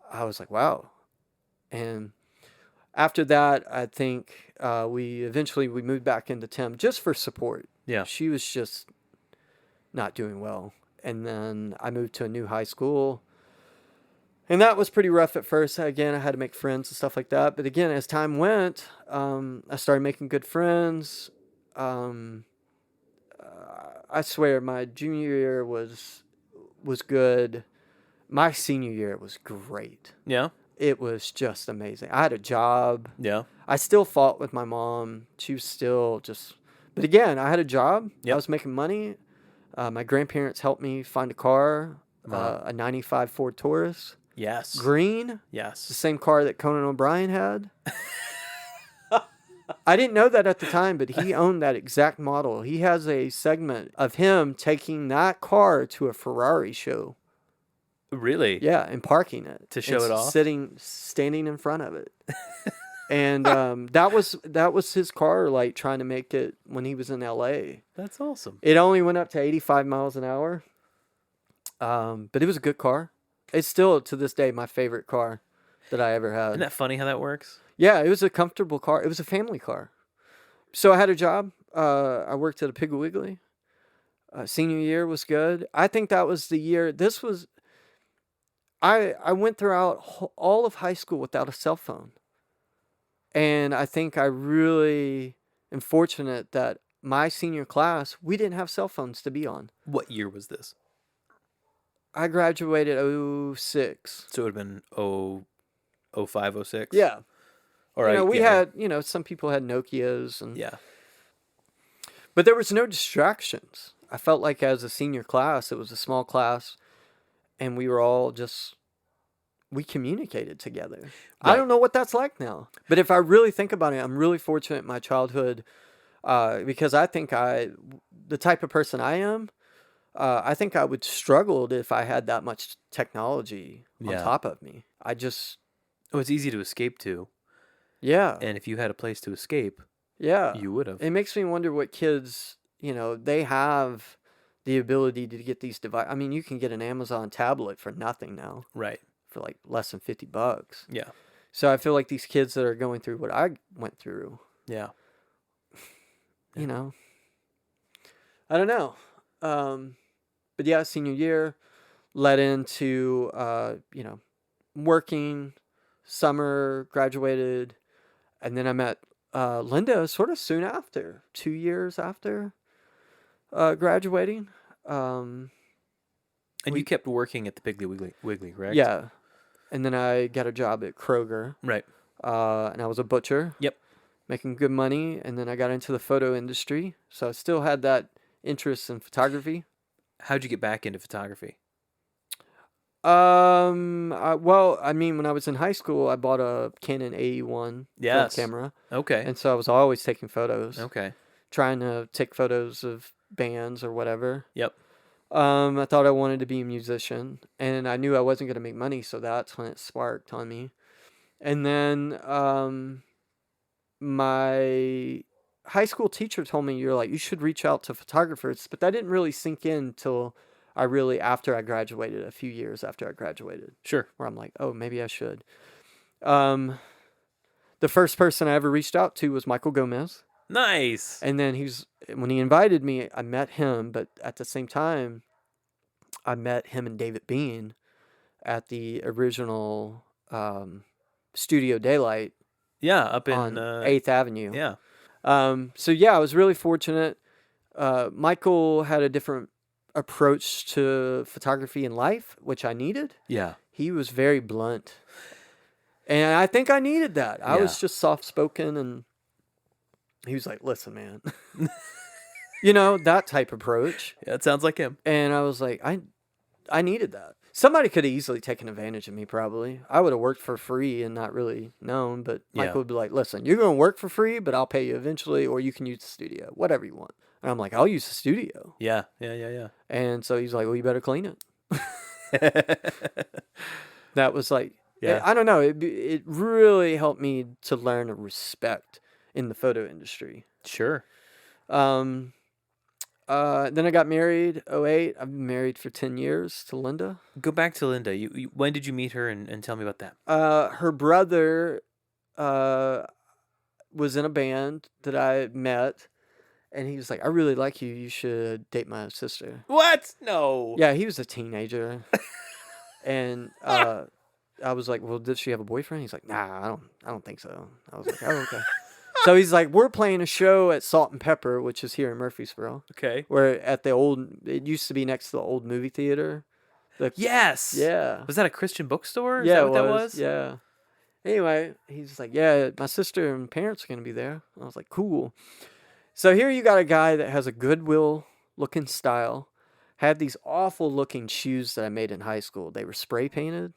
I was like, wow. And after that, I think we moved back into Tim just for support. Yeah. She was just not doing well. And then I moved to a new high school. And that was pretty rough at first. Again, I had to make friends and stuff like that. But again, as time went, I started making good friends. I swear my junior year was good. My senior year was great. Yeah. It was just amazing. I had a job. Yeah. I still fought with my mom. She was still but again, I had a job. Yep. I was making money. My grandparents helped me find a car, a 95 Ford Taurus. Yes. Green. Yes. The same car that Conan O'Brien had. I didn't know that at the time, but he owned that exact model. He has a segment of him taking that car to a Ferrari show. Really? Yeah, and parking it. To show it off? Standing in front of it. And that was his car, like, trying to make it when he was in L.A. That's awesome. It only went up to 85 miles an hour. But it was a good car. It's still, to this day, my favorite car that I ever had. Isn't that funny how that works? Yeah, it was a comfortable car. It was a family car. So I had a job. I worked at a Piggly Wiggly. Senior year was good. I think that was the year. I went throughout all of high school without a cell phone. And I think I really am fortunate that my senior class, we didn't have cell phones to be on. What year was this? I graduated 06. So it would have been 05, 06? Yeah. All right. We had, some people had Nokias. Yeah. But there was no distractions. I felt like as a senior class, it was a small class, and we were all we communicated together. Right. I don't know what that's like now. But if I really think about it, I'm really fortunate in my childhood because I think the type of person I am, I think I would struggle if I had that much technology on top of me. Oh, it's easy to escape to. Yeah. And if you had a place to escape, you would have. It makes me wonder what kids, they have the ability to get these devices. I mean, you can get an Amazon tablet for nothing now. Right. For like less than $50. Yeah. So I feel like these kids that are going through what I went through. Yeah. I don't know. But yeah, senior year, led into, working, summer, graduated, and then I met Linda sort of soon after, 2 years after graduating. And you kept working at the Piggly Wiggly, correct? Yeah. And then I got a job at Kroger. Right. And I was a butcher. Yep. Making good money. And then I got into the photo industry. So I still had that interest in photography. How'd you get back into photography? When I was in high school, I bought a Canon AE1 film camera. Okay. And so I was always taking photos. Okay. Trying to take photos of bands or whatever. Yep. I thought I wanted to be a musician, and I knew I wasn't going to make money, so that's when it sparked on me. And then my high school teacher told me, you should reach out to photographers, but that didn't really sink in till after I graduated, a few years after I graduated. Sure. Where I'm like, oh, maybe I should. The first person I ever reached out to was Michael Gomez. Nice. And then when he invited me, I met him, but at the same time, I met him and David Bean at the original Studio Daylight. Yeah, up in on 8th Avenue. Yeah. So yeah, I was really fortunate. Michael had a different approach to photography in life, which I needed. Yeah. He was very blunt. And I think I needed that. I was just soft-spoken, and he was like, listen, man. That type approach. Yeah, it sounds like him. And I was like, I needed that. Somebody could have easily taken advantage of me, probably. I would have worked for free and not really known, but Michael would be like, listen, you're going to work for free, but I'll pay you eventually, or you can use the studio, whatever you want. And I'm like, I'll use the studio. Yeah. And so he's like, well, you better clean it. That was like, I don't know. It really helped me to learn a respect in the photo industry. Sure. Then I got married, 2008. I've been married for 10 years to Linda. Go back to Linda. When did you meet her, and tell me about that? Her brother was in a band that I met, and he was like, I really like you. You should date my sister. What? No. Yeah, he was a teenager. And I was like, well, did she have a boyfriend? He's like, nah, I don't think so. I was like, oh, okay. So he's like, we're playing a show at Salt and Pepper, which is here in Murfreesboro. Okay. Where it used to be next to the old movie theater. Yes. Yeah. Was that a Christian bookstore? Is yeah, that what that was? Yeah. Anyway, he's like, yeah, my sister and parents are going to be there. I was like, cool. So here you got a guy that has a Goodwill looking style, had these awful looking shoes that I made in high school. They were spray painted.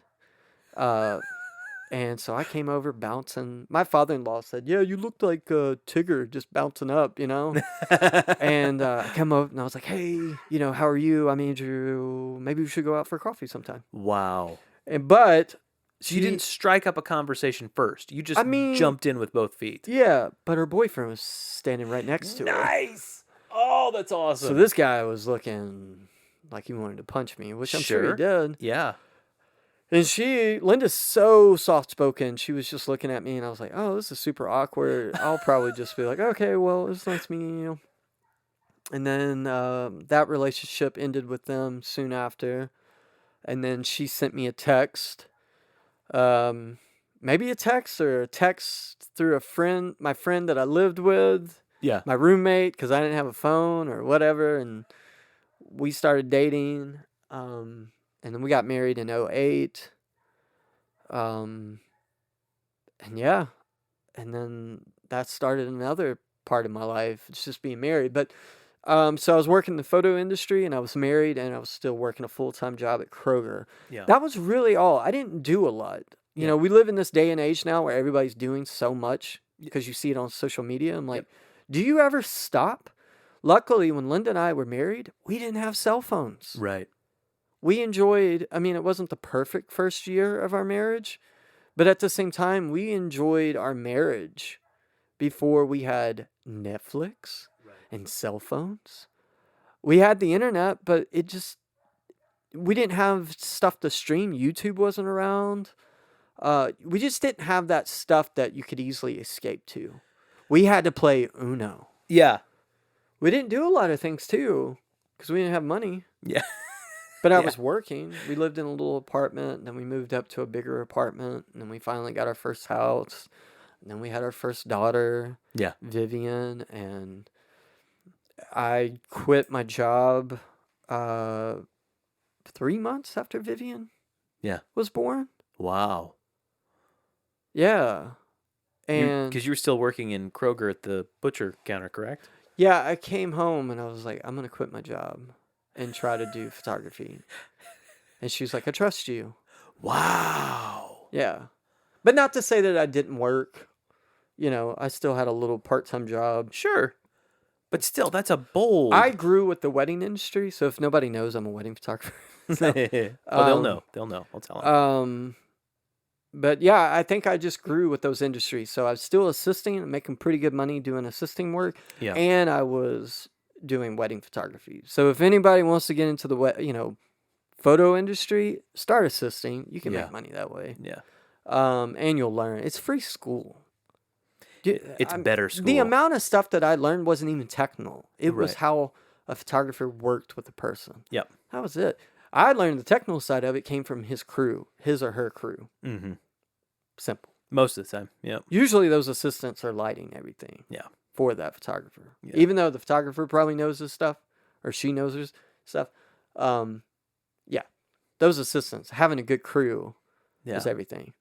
And so I came over bouncing. My father-in-law said, yeah, you looked like Tigger just bouncing up, And I come over and I was like, hey, how are you? I'm Andrew. Maybe we should go out for coffee sometime. Wow. But so you didn't strike up a conversation first. You just jumped in with both feet. Yeah, but her boyfriend was standing right next to her. Nice. Oh, that's awesome. So this guy was looking like he wanted to punch me, which I'm sure he did. Yeah. And Linda's so soft-spoken. She was just looking at me, and I was like, oh, this is super awkward. I'll probably just be like, okay, well, it's nice meeting you. And then that relationship ended with them soon after. And then she sent me a text. Maybe a text or a text through my friend that I lived with. Yeah. My roommate, because I didn't have a phone or whatever. And we started dating. And then we got married in 2008. And yeah. And then that started another part of my life. It's just being married. But so I was working in the photo industry, and I was married, and I was still working a full-time job at Kroger. Yeah. That was really all. I didn't do a lot. You know, we live in this day and age now where everybody's doing so much because you see it on social media. I'm like, do you ever stop? Luckily, when Linda and I were married, we didn't have cell phones. Right. We enjoyed, it wasn't the perfect first year of our marriage, but at the same time, we enjoyed our marriage before we had Netflix and cell phones. We had the internet, but we didn't have stuff to stream. YouTube wasn't around. We just didn't have that stuff that you could easily escape to. We had to play Uno. Yeah. We didn't do a lot of things, too, because we didn't have money. Yeah. But I Yeah. was working. We lived in a little apartment, and then we moved up to a bigger apartment, and then we finally got our first house, and then we had our first daughter, Yeah. Vivian, and I quit my job 3 months after Vivian Yeah. was born. Wow. Yeah. And Because you were still working in Kroger at the butcher counter, correct? yeah, I came home and I was like, I'm going to quit my job and try to do photography. And she was like, I trust you. Wow. Yeah. But not to say that I didn't work. I still had a little part-time job. Sure. But still, that's a bold. I grew with the wedding industry, so if nobody knows, I'm a wedding photographer. So, Oh, they'll know. They'll know. I'll tell them. But yeah, I think I just grew with those industries. So I was still assisting and making pretty good money doing assisting work. Yeah. And I was doing wedding photography. So if anybody wants to get into the photo industry, start assisting. You can make money that way. Yeah. And you'll learn. It's free school. It's better school. The amount of stuff that I learned wasn't even technical. It was Right. how a photographer worked with a person. Yep. That was it. I learned the technical side of it came from his crew, his or her crew. Mm-hmm. Simple. Most of the time. Yep. Usually those assistants are lighting everything. Yeah. For that photographer. Yeah. Even though the photographer probably knows his stuff or she knows his stuff. Yeah. Those assistants, having a good crew is everything.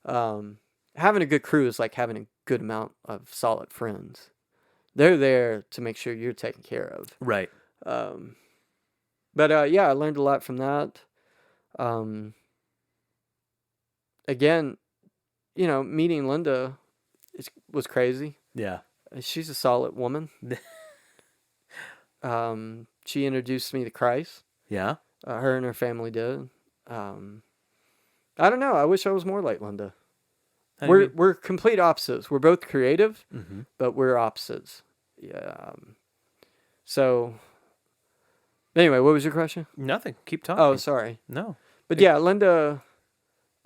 Having a good crew is like having a good amount of solid friends. They're there to make sure you're taken care of. Right. But yeah, I learned a lot from that. Again, meeting Linda was crazy. Yeah. She's a solid woman. She introduced me to Christ. Yeah. Her and her family did. I don't know. I wish I was more like Linda. We're complete opposites. We're both creative, but we're opposites. Yeah. So, anyway, what was your question? Nothing. Keep talking. Oh, sorry. No. But yeah, Linda,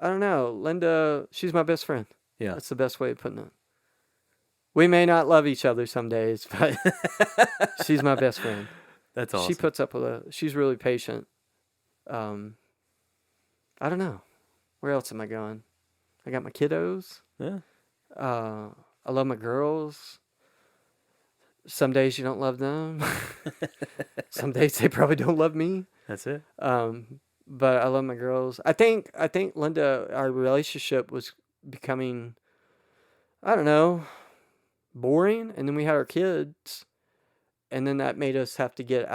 I don't know. Linda, she's my best friend. Yeah. That's the best way of putting it. We may not love each other some days, but she's my best friend. That's awesome. She puts up with it. She's really patient. I don't know. Where else am I going? I got my kiddos. Yeah. I love my girls. Some days you don't love them. Some days they probably don't love me. That's it. But I love my girls. I think Linda, our relationship was becoming, I don't know, boring. And then we had our kids. And then that made us have to get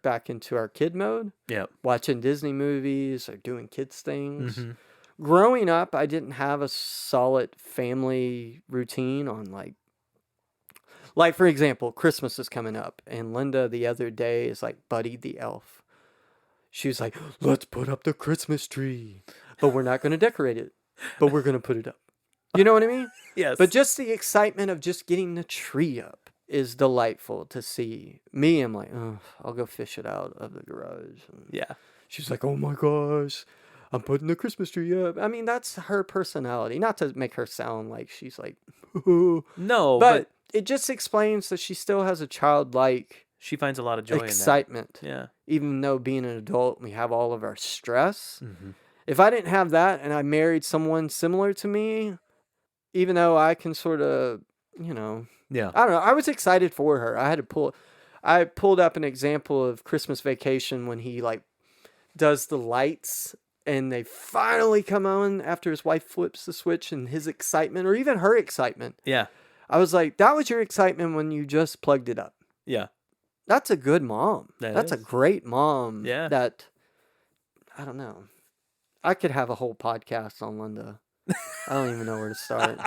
back into our kid mode. Yeah. Watching Disney movies or doing kids things. Mm-hmm. Growing up, I didn't have a solid family routine on like for example, Christmas is coming up, and Linda the other day is like Buddy the Elf. She was like, let's put up the Christmas tree, but we're not going to decorate it, but we're going to put it up. You know what I mean? Yes. But just the excitement of just getting the tree up is delightful to see. Me, I'm like, oh, I'll go fish it out of the garage. And yeah. she's like, oh my gosh, I'm putting the Christmas tree up. I mean, that's her personality. Not to make her sound like she's like, no, but it just explains that she still has a childlike. She finds a lot of joy excitement. in that. Yeah. Even though being an adult, we have all of our stress. Mm-hmm. If I didn't have that and I married someone similar to me, even though I can sort of, yeah, I don't know. I was excited for her. I pulled up an example of Christmas Vacation when he does the lights and they finally come on after his wife flips the switch, and his excitement, or even her excitement. Yeah. I was like, that was your excitement when you just plugged it up. Yeah. That's a good mom. That's a great mom. Yeah. That, I don't know. I could have a whole podcast on Linda. I don't even know where to start.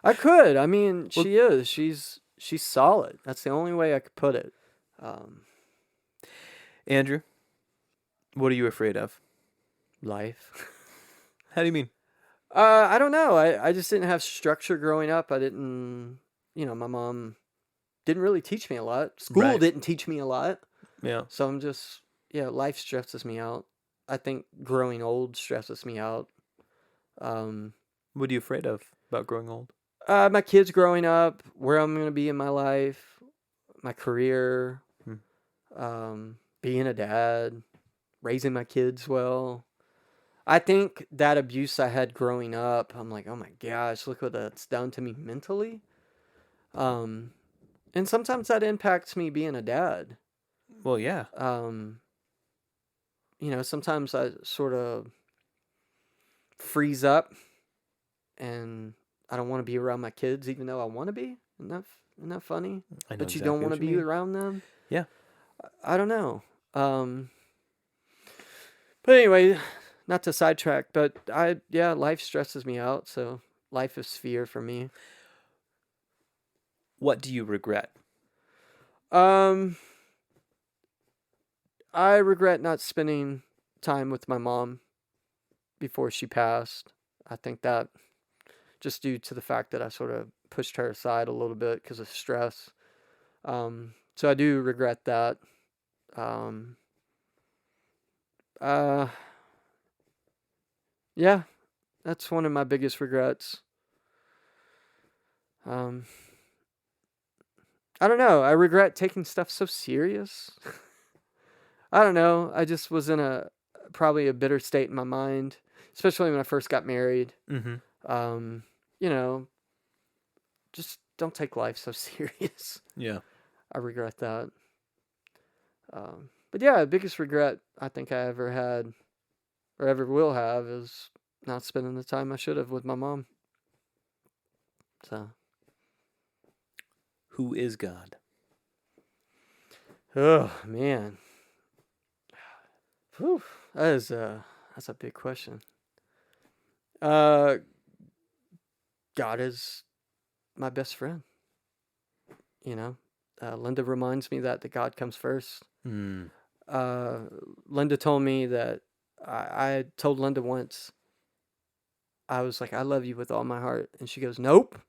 I could. I mean, she is. She's solid. That's the only way I could put it. Andrew, what are you afraid of? Life. How do you mean? I don't know. I just didn't have structure growing up. I didn't, my mom didn't really teach me a lot. School didn't teach me a lot. Yeah. So I'm just, life stresses me out. I think growing old stresses me out. What are you afraid of about growing old? My kids growing up, where I'm going to be in my life, my career, being a dad, raising my kids well. I think that abuse I had growing up, I'm like, oh my gosh, look what that's done to me mentally. Um, and sometimes that impacts me being a dad. Well, yeah. Um, sometimes I sort of freeze up and I don't want to be around my kids, even though I want to be. Isn't that funny? I know But you don't exactly want to what you be mean. around them. Yeah. I don't know. But anyway, not to sidetrack, but life stresses me out. So life is fear for me. What do you regret? Um, I regret not spending time with my mom before she passed. I think that just due to the fact that I sort of pushed her aside a little bit because of stress. So I do regret that. Um, uh, yeah, that's one of my biggest regrets. Um, I don't know. I regret taking stuff so serious. I don't know. I just was in probably a bitter state in my mind, especially when I first got married. Mm-hmm. Um, you know, just don't take life so serious. Yeah. I regret that. But yeah, the biggest regret I think I ever had or ever will have is not spending the time I should have with my mom. So, Who is God? oh man, whew, that's a big question. Uh, God is my best friend. You know, Linda reminds me that God comes first. Hmm. Linda told me that I told Linda once, I was like, I love you with all my heart. And she goes, nope,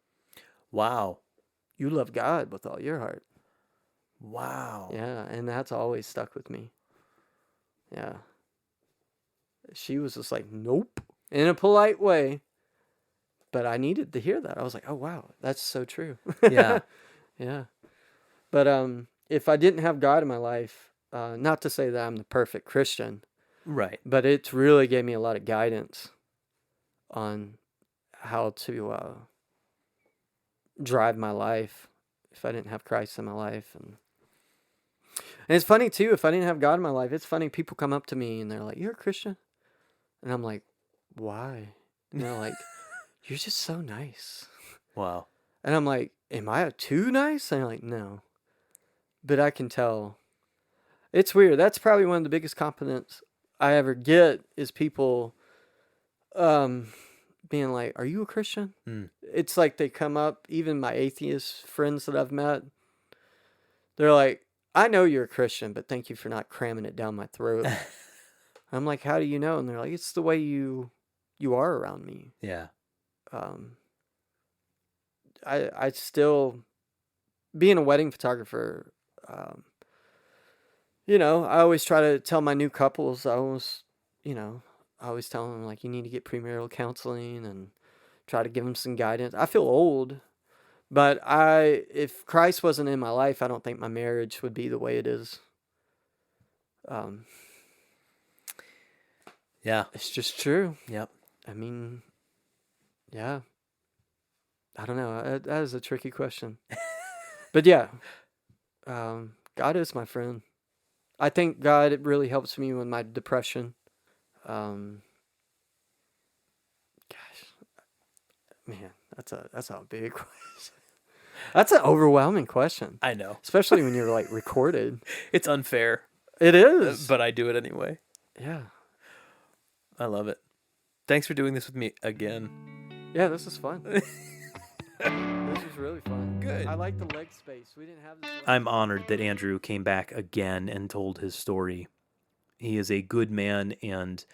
Wow. you love God with all your heart. Wow. Yeah. And that's always stuck with me. Yeah. She was just like, nope, in a polite way. But I needed to hear that. I was like, oh, wow, that's so true. Yeah. Yeah. But if I didn't have God in my life, not to say that I'm the perfect Christian, Right. but it really gave me a lot of guidance on how to drive my life if I didn't have Christ in my life. And it's funny, too, if I didn't have God in my life, it's funny, people come up to me and they're like, you're a Christian? And I'm like, why? And they're like, you're just so nice. Wow. And I'm like, am I too nice? And they're like, no. But I can tell. It's weird. That's probably one of the biggest compliments I ever get is people being like, are you a Christian? Mm. It's like they come up, even my atheist friends that I've met, they're like, I know you're a Christian, but thank you for not cramming it down my throat. I'm like, how do you know? And they're like, it's the way you are around me. Yeah. I still, being a wedding photographer, I always try to tell my new couples, I always tell them, like, you need to get premarital counseling and try to give them some guidance. I feel old, but if Christ wasn't in my life, I don't think my marriage would be the way it is. Yeah. It's just true. Yep. I mean, yeah. I don't know. That is a tricky question. But yeah, God is my friend. I think God really helps me with my depression. Gosh, man, that's a big question. That's an overwhelming question, I know. especially when you're like recorded. It's unfair, It is. but I do it anyway. Yeah. I love it. Thanks for doing this with me again. Yeah, this is fun. This was really fun. Good. I like the leg space. We didn't have this. I'm honored that Andrew came back again and told his story. He is a good man, and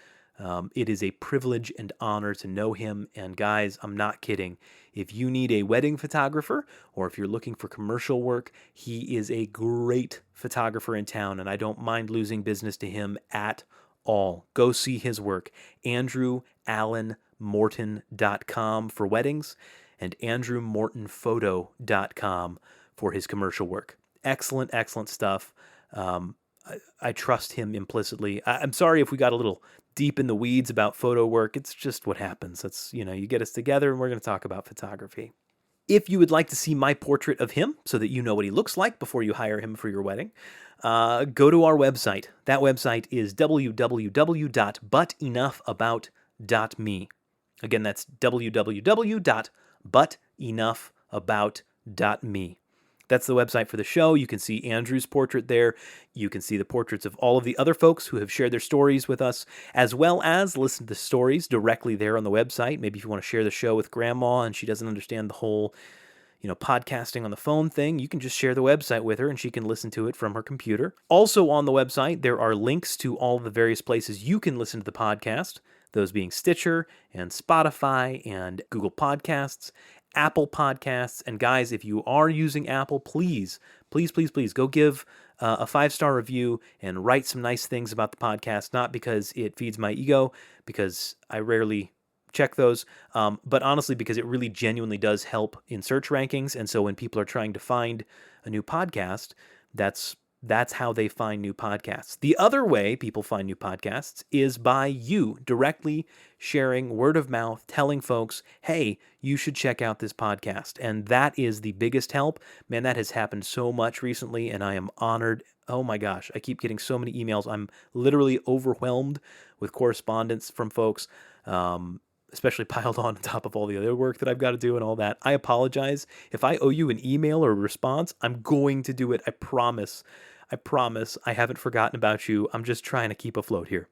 it is a privilege and honor to know him. And guys, I'm not kidding. If you need a wedding photographer or if you're looking for commercial work, he is a great photographer in town, and I don't mind losing business to him at all. Go see his work. AndrewAllenMorton.com for weddings and AndrewMortonPhoto.com for his commercial work. Excellent, excellent stuff. I trust him implicitly. I'm sorry if we got a little deep in the weeds about photo work. It's just what happens. That's, you get us together and we're going to talk about photography. If you would like to see my portrait of him so that you know what he looks like before you hire him for your wedding, go to our website. That website is www.butenoughAbout.me. Again, that's www.butenoughAbout.me. That's the website for the show. You can see Andrew's portrait there. You can see the portraits of all of the other folks who have shared their stories with us, as well as listen to the stories directly there on the website. Maybe if you want to share the show with grandma and she doesn't understand the whole, podcasting on the phone thing, you can just share the website with her and she can listen to it from her computer. Also on the website, there are links to all the various places you can listen to the podcast, those being Stitcher and Spotify and Google Podcasts, Apple Podcasts. And guys, if you are using Apple, please go give a 5-star review and write some nice things about the podcast, not because it feeds my ego, because I rarely check those, but honestly because it really genuinely does help in search rankings. And so when people are trying to find a new podcast, that's how they find new podcasts. The other way people find new podcasts is by you directly sharing, word of mouth, telling folks, hey, you should check out this podcast. And that is the biggest help. Man, that has happened so much recently, and I am honored. Oh my gosh, I keep getting so many emails. I'm literally overwhelmed with correspondence from folks, especially piled on top of all the other work that I've got to do and all that. I apologize. If I owe you an email or a response, I'm going to do it. I promise. I haven't forgotten about you. I'm just trying to keep afloat here.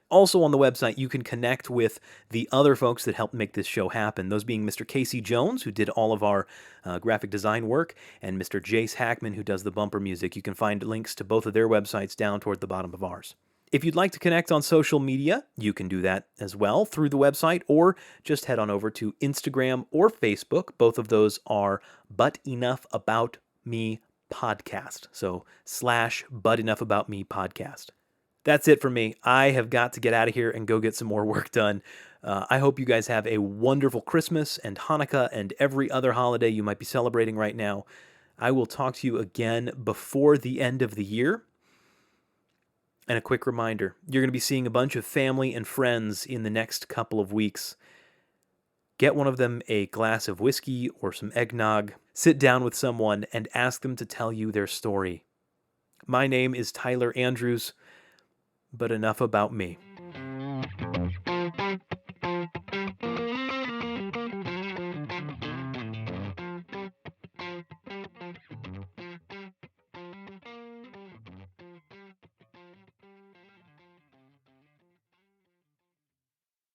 Also on the website, you can connect with the other folks that helped make this show happen, those being Mr. Casey Jones, who did all of our graphic design work, and Mr. Jace Hackman, who does the bumper music. You can find links to both of their websites down toward the bottom of ours. If you'd like to connect on social media, you can do that as well through the website, or just head on over to Instagram or Facebook. Both of those are But Enough About Me Podcast. So /But Enough About Me Podcast. That's it for me. I have got to get out of here and go get some more work done. I hope you guys have a wonderful Christmas and Hanukkah and every other holiday you might be celebrating right now. I will talk to you again before the end of the year. And a quick reminder, you're going to be seeing a bunch of family and friends in the next couple of weeks. Get one of them a glass of whiskey or some eggnog. Sit down with someone and ask them to tell you their story. My name is Tyler Andrews, but enough about me.